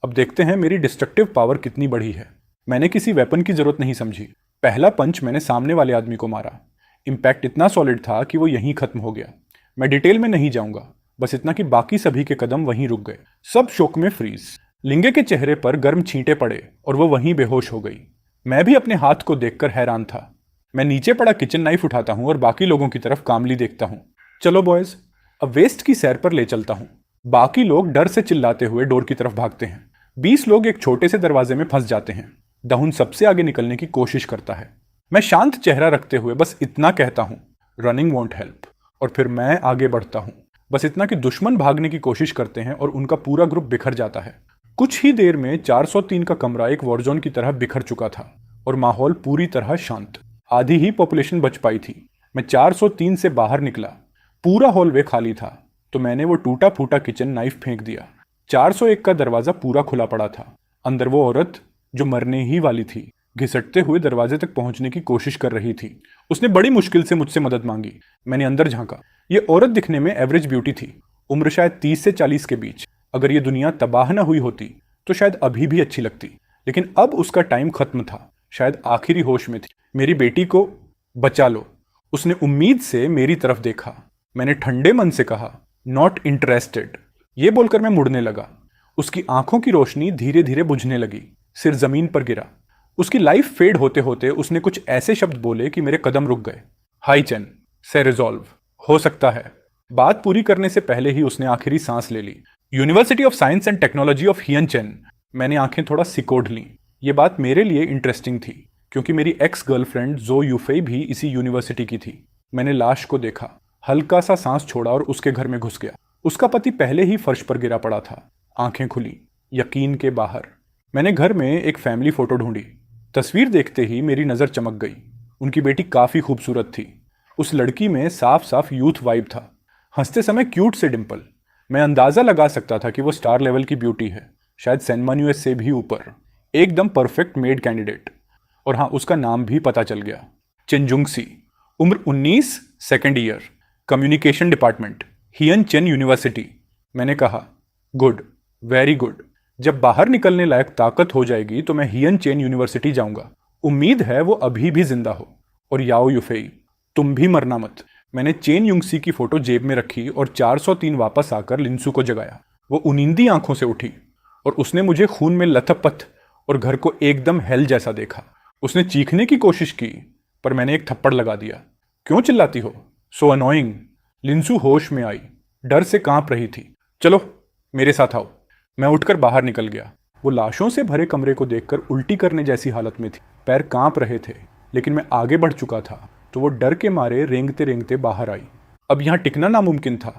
अब देखते हैं मेरी डिस्ट्रक्टिव पावर कितनी बढ़ी है। मैंने किसी वेपन की जरूरत नहीं समझी। पहला पंच मैंने सामने वाले आदमी को मारा। इंपैक्ट इतना सॉलिड था कि वो यहीं खत्म हो गया। मैं डिटेल में नहीं जाऊंगा, बस इतना कि बाकी सभी के कदम वहीं रुक गए। सब शोक में फ्रीज। लिंगे के चेहरे पर गर्म छींटे पड़े और वो वहीं बेहोश हो गई। मैं भी अपने हाथ को देखकर हैरान था। मैं नीचे पड़ा किचन नाइफ उठाता हूं और बाकी लोगों की तरफ कामली देखता हूं। चलो बॉयज, अब वेस्ट की सैर पर ले चलता हूं। बाकी लोग डर से चिल्लाते हुए डोर की तरफ भागते हैं। 20 लोग एक छोटे से दरवाजे में फंस जाते हैं। दाहुन सबसे आगे निकलने की कोशिश करता है। मैं शांत चेहरा रखते हुए बस इतना कहता हूं, रनिंग वॉन्ट हेल्प। और फिर मैं आगे बढ़ता हूं, बस इतना कि दुश्मन भागने की कोशिश करते हैं और उनका पूरा ग्रुप बिखर जाता है। कुछ ही देर में 403 का कमरा एक वॉरजोन की तरह बिखर चुका था और माहौल पूरी तरह शांत। आधी ही पॉपुलेशन बच पाई थी। मैं 403 से बाहर निकला। पूरा हॉलवे खाली था, तो मैंने वो टूटा फूटा किचन नाइफ फेंक दिया। 401 का दरवाजा पूरा खुला पड़ा था। अंदर वो औरत जो मरने ही वाली थी, घिसटते हुए दरवाजे तक पहुंचने की कोशिश कर रही थी। उसने बड़ी मुश्किल से मुझसे मदद मांगी। मैंने अंदर झांका। ये औरत दिखने में एवरेज ब्यूटी थी, उम्र शायद 30 से 40 के बीच। अगर ये दुनिया तबाह न हुई होती तो शायद अभी भी अच्छी लगती, लेकिन अब उसका टाइम खत्म था। शायद आखिरी होश में थी। मेरी बेटी को बचा लो। उसने उम्मीद से मेरी तरफ देखा। मैंने ठंडे मन से कहा, नॉट इंटरेस्टेड। ये बोलकर मैं मुड़ने लगा। उसकी आंखों की रोशनी धीरे धीरे बुझने लगी। सिर जमीन पर गिरा। उसकी लाइफ फेड होते होते उसने कुछ ऐसे शब्द बोले कि मेरे कदम रुक गए। हाई चैन, से रिजॉल्व, हो सकता है बात पूरी करने से पहले ही उसने आखिरी सांस ले ली। University of science and technology of हियनचेन। मैंने आंखें थोड़ा सिकोड़ लीं। ये बात मेरे लिए इंटरेस्टिंग थी क्योंकि मेरी एक्स गर्लफ्रेंड जो यूफेई भी इसी यूनिवर्सिटी की थी। मैंने लाश को देखा, हल्का सा सांस छोड़ा और उसके घर में घुस गया। उसका पति पहले ही फर्श पर गिरा पड़ा था। आंखें खुली, यकीन के बाहर। मैंने घर में एक फैमिली फोटो ढूंढी। तस्वीर देखते ही मेरी नज़र चमक गई। उनकी बेटी काफ़ी खूबसूरत थी। उस लड़की में साफ साफ यूथ वाइब था। हंसते समय क्यूट से डिम्पल। मैं अंदाज़ा लगा सकता था कि वो स्टार लेवल की ब्यूटी है, शायद सैनमान यूएस से भी ऊपर। एकदम परफेक्ट मेड कैंडिडेट। और हाँ, उसका नाम भी पता चल गया, चेंजुंगसी। उम्र 19, सेकेंड ईयर, कम्युनिकेशन डिपार्टमेंट, हियनचेन यूनिवर्सिटी। मैंने कहा, गुड, वेरी गुड। जब बाहर निकलने लायक ताकत हो जाएगी तो मैं हियनचेन यूनिवर्सिटी जाऊंगा। उम्मीद है वो अभी भी जिंदा हो। और याओ यूफेई, तुम भी मरना मत। मैंने चेन युंगसी की फोटो जेब में रखी और 403 वापस आकर लिंसू को जगाया। वो उनिंदी आंखों से उठी और उसने मुझे खून में लथपथ और घर को एकदम हेल जैसा देखा। उसने चीखने की कोशिश की पर मैंने एक थप्पड़ लगा दिया। क्यों चिल्लाती हो? So annoying. लिंसू होश में आई, डर से कांप रही थी। चलो मेरे साथ आओ। मैं उठकर बाहर निकल गया। वो लाशों से भरे कमरे को देखकर उल्टी करने जैसी हालत में थी। पैर कांप रहे थे, लेकिन मैं आगे बढ़ चुका था तो वो डर के मारे रेंगते रेंगते बाहर आई। अब यहाँ टिकना नामुमकिन था।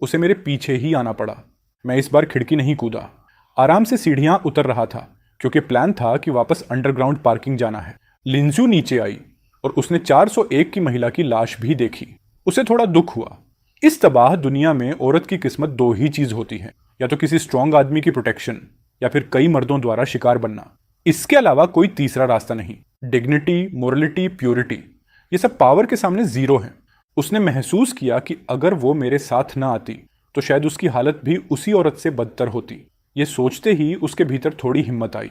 उसे मेरे पीछे ही आना पड़ा। मैं इस बार खिड़की नहीं कूदा, आराम से सीढ़ियाँ उतर रहा था क्योंकि प्लान था कि वापस अंडरग्राउंड पार्किंग जाना है। लिंजू नीचे आई और उसने 401 की महिला की लाश भी देखी। उसे थोड़ा दुख हुआ। इस तबाह दुनिया में औरत की किस्मत दो ही चीज होती है, या तो किसी स्ट्रांग आदमी की प्रोटेक्शन या फिर कई मर्दों द्वारा शिकार बनना। इसके अलावा कोई तीसरा रास्ता नहीं। डिग्निटी, मोरलिटी, प्योरिटी, ये सब पावर के सामने जीरो है। उसने महसूस किया कि अगर वो मेरे साथ न आती तो शायद उसकी हालत भी उसी औरत से बदतर होती। ये सोचते ही उसके भीतर थोड़ी हिम्मत आई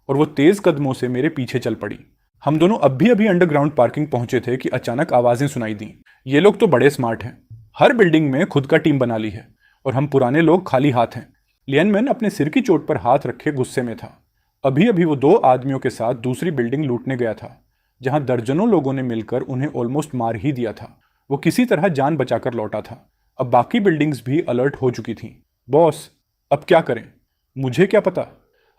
और वो तेज कदमों से मेरे पीछे चल पड़ी। हम दोनों अभी अभी अंडरग्राउंड पार्किंग पहुंचे थे कि अचानक आवाजें सुनाई दी। ये लोग तो बड़े स्मार्ट हैं, हर बिल्डिंग में खुद का टीम बना ली है और हम पुराने लोग खाली हाथ हैं। लियनमैन अपने सिर की चोट पर हाथ रखे गुस्से में था। अभी अभी वो 2 आदमियों के साथ दूसरी बिल्डिंग लूटने गया था जहां दर्जनों लोगों ने मिलकर उन्हें ऑलमोस्ट मार ही दिया था। वो किसी तरह जान बचाकर लौटा था। अब बाकी बिल्डिंग्स भी अलर्ट हो चुकी थीं। बॉस, अब क्या करें? मुझे क्या पता।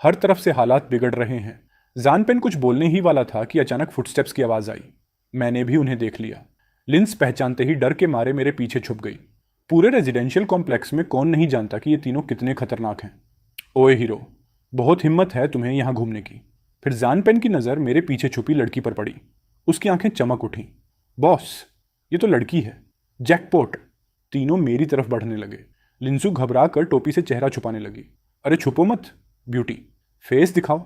हर तरफ से हालात बिगड़ रहे हैं। जानपेन कुछ बोलने ही वाला था कि अचानक फुटस्टेप्स की आवाज आई। मैंने भी उन्हें देख लिया। लिंस पहचानते ही डर के मारे मेरे पीछे छुप गई। पूरे रेजिडेंशियल कॉम्प्लेक्स में कौन नहीं जानता कि ये तीनों कितने खतरनाक हैं। ओए हीरो, बहुत हिम्मत है तुम्हें यहाँ घूमने की। फिर जानपेन की नज़र मेरे पीछे छुपी लड़की पर पड़ी। उसकी आंखें चमक उठीं। बॉस, ये तो लड़की है। जैकपॉट। तीनों मेरी तरफ बढ़ने लगे। लिंसू घबरा कर टोपी से चेहरा छुपाने लगी। अरे छुपो मत ब्यूटी, फेस दिखाओ।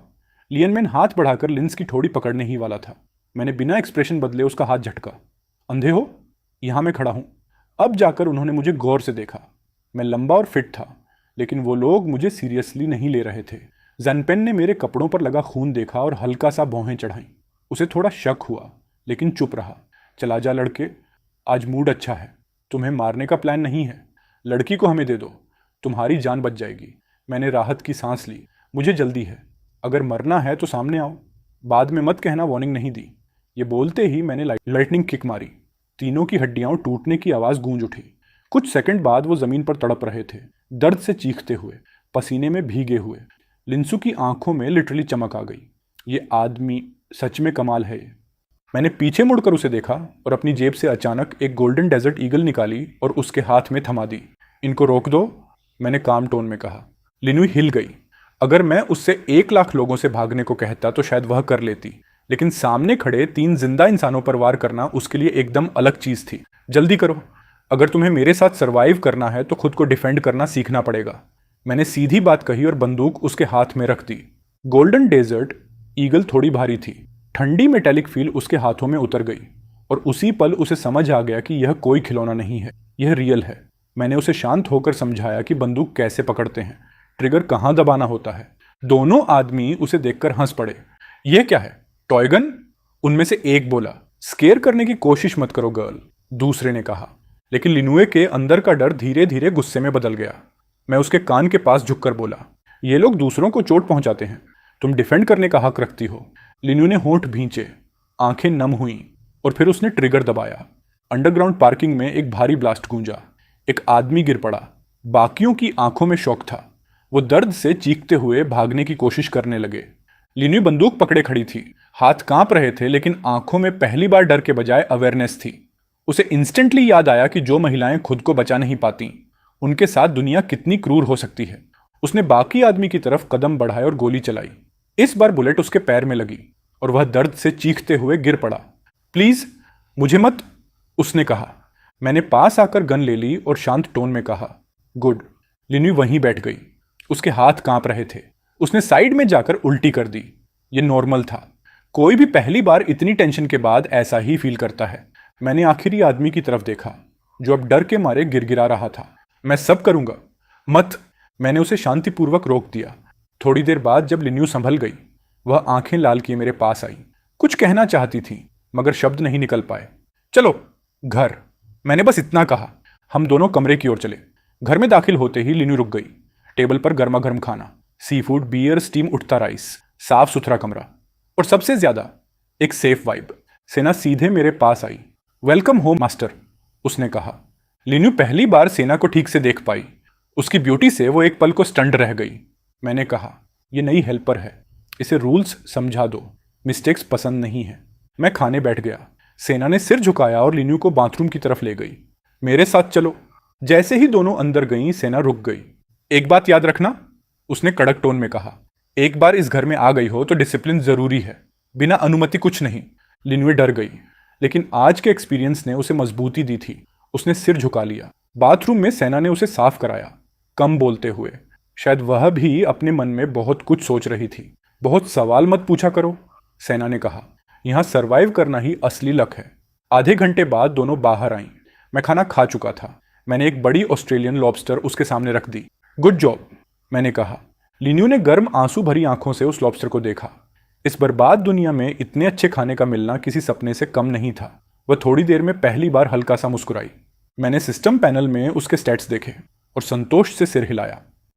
लियनमैन हाथ बढ़ाकर लिंस की ठोड़ी पकड़ने ही वाला था। मैंने बिना एक्सप्रेशन बदले उसका हाथ झटका। अंधे हो? यहाँ मैं खड़ा हूँ। अब जाकर उन्होंने मुझे गौर से देखा। मैं लंबा और फिट था, लेकिन वो लोग मुझे सीरियसली नहीं ले रहे थे। जानपेन ने मेरे कपड़ों पर लगा खून देखा और हल्का सा भौहें चढ़ाईं। उसे थोड़ा शक हुआ, लेकिन चुप रहा। चला जा लड़के, आज मूड अच्छा है। तुम्हें मारने का प्लान नहीं है। लड़की को हमें दे दो, तुम्हारी जान बच जाएगी। मैंने राहत की सांस ली। मुझे जल्दी है। अगर मरना है तो सामने आओ, बाद में मत कहना वार्निंग नहीं दी। ये बोलते ही मैंने लाइटनिंग किक मारी। तीनों की हड्डियां टूटने की आवाज़ गूंज उठी। कुछ सेकंड बाद वो ज़मीन पर तड़प रहे थे, दर्द से चीखते हुए, पसीने में भीगे हुए। लिंसू की आंखों में लिटरली चमक आ गई। ये आदमी सच में कमाल है। ये मैंने पीछे मुड़कर उसे देखा और अपनी जेब से अचानक एक गोल्डन डेजर्ट ईगल निकाली और उसके हाथ में थमा दी। इनको रोक दो, मैंने काम टोन में कहा। लिनुई हिल गई। अगर मैं उससे 1 लाख लोगों से भागने को कहता तो शायद वह कर लेती, लेकिन सामने खड़े 3 जिंदा इंसानों पर वार करना उसके लिए एकदम अलग चीज थी। जल्दी करो, अगर तुम्हें मेरे साथ सरवाइव करना है तो खुद को डिफेंड करना सीखना पड़ेगा। मैंने सीधी बात कही और बंदूक उसके हाथ में रख दी। गोल्डन डेजर्ट ईगल थोड़ी भारी थी। ठंडी मेटेलिक फील उसके हाथों में उतर गई और उसी पल उसे समझ आ गया कि यह कोई खिलौना नहीं है, यह रियल है। मैंने उसे शांत होकर समझाया कि बंदूक कैसे पकड़ते हैं, ट्रिगर कहाँ दबाना होता है। दोनों आदमी उसे देखकर हंस पड़े। यह क्या है, टॉय गन? उनमें से एक बोला। स्केयर करने की कोशिश मत करो गर्ल, दूसरे ने कहा। लेकिन लिनुए के अंदर का डर धीरे धीरे गुस्से में बदल गया। मैं उसके कान के पास झुककर बोला, ये लोग दूसरों को चोट पहुंचाते हैं, तुम डिफेंड करने का हक रखती हो। लिनु ने होंठ भींचे, आंखें नम हुईं और फिर उसने ट्रिगर दबाया। अंडरग्राउंड पार्किंग में एक भारी ब्लास्ट गूंजा। एक आदमी गिर पड़ा। बाकियों की आंखों में शौक था। वो दर्द से चीखते हुए भागने की कोशिश करने लगे। लिन्यू बंदूक पकड़े खड़ी थी। हाथ कांप रहे थे, लेकिन आंखों में पहली बार डर के बजाय अवेयरनेस थी। उसे इंस्टेंटली याद आया कि जो महिलाएं खुद को बचा नहीं पाती, उनके साथ दुनिया कितनी क्रूर हो सकती है। उसने बाकी आदमी की तरफ कदम बढ़ाए और गोली चलाई। इस बार बुलेट उसके पैर में लगी और वह दर्द से चीखते हुए गिर पड़ा। प्लीज मुझे मत, उसने कहा। मैंने पास आकर गन ले ली और शांत टोन में कहा, गुड। लिन्यू वहीं बैठ गई। उसके हाथ कांप रहे थे। उसने साइड में जाकर उल्टी कर दी। ये नॉर्मल था। कोई भी पहली बार इतनी टेंशन के बाद ऐसा ही फील करता है। मैंने आखिरी आदमी की तरफ देखा, जो अब डर के मारे गिड़गिड़ा रहा था। मैं सब करूंगा। मत, मैंने उसे शांतिपूर्वक रोक दिया। थोड़ी देर बाद जब लिन्यू संभल गई, वह आंखें लाल किए मेरे पास आई। कुछ कहना चाहती थी, मगर शब्द नहीं निकल पाए। चलो घर, मैंने बस इतना कहा। हम दोनों कमरे की ओर चले। घर में दाखिल होते ही लिन्यू रुक गई। टेबल पर गर्मा गर्म खाना, सी फूड, बियर, स्टीम उठता राइस, साफ सुथरा कमरा, और सबसे ज्यादा एक सेफ वाइब। सेना सीधे मेरे पास आई। वेलकम होम मास्टर, उसने कहा। लिन्यू पहली बार सेना को ठीक से देख पाई। उसकी ब्यूटी से वो एक पल को स्टंड रह गई। मैंने कहा, ये नई हेल्पर है, इसे रूल्स समझा दो, मिस्टेक्स पसंद नहीं है। मैं खाने बैठ गया। सेना ने सिर झुकाया और लिन्यू को बाथरूम की तरफ ले गई। मेरे साथ चलो। जैसे ही दोनों अंदर गईं, सेना रुक गई। एक बात याद रखना, उसने कड़क टोन में कहा। एक बार इस घर में आ गई हो तो डिसिप्लिन जरूरी है, बिना अनुमति कुछ नहीं। लिन्यू डर गई, लेकिन आज के एक्सपीरियंस ने उसे मजबूती दी थी। उसने सिर झुका लिया। बाथरूम में सेना ने उसे साफ कराया, कम बोलते हुए। शायद वह भी अपने मन में बहुत कुछ सोच रही थी। बहुत सवाल मत पूछा करो, सेना ने कहा। यहां सरवाइव करना ही असली लक है। आधे घंटे बाद दोनों बाहर आईं। मैं खाना खा चुका था। मैंने एक बड़ी ऑस्ट्रेलियन लॉबस्टर उसके सामने रख दी। गुड जॉब, मैंने कहा। लिन्यू ने गर्म आंसू भरी आंखों से उस लॉबस्टर को देखा। इस बर्बाद दुनिया में इतने अच्छे खाने का मिलना किसी सपने से कम नहीं था। वह थोड़ी देर में पहली बार हल्का सा मुस्कुराई। मैंने सिस्टम पैनल में उसके स्टैट्स देखे और संतोष से सिर हिलाया।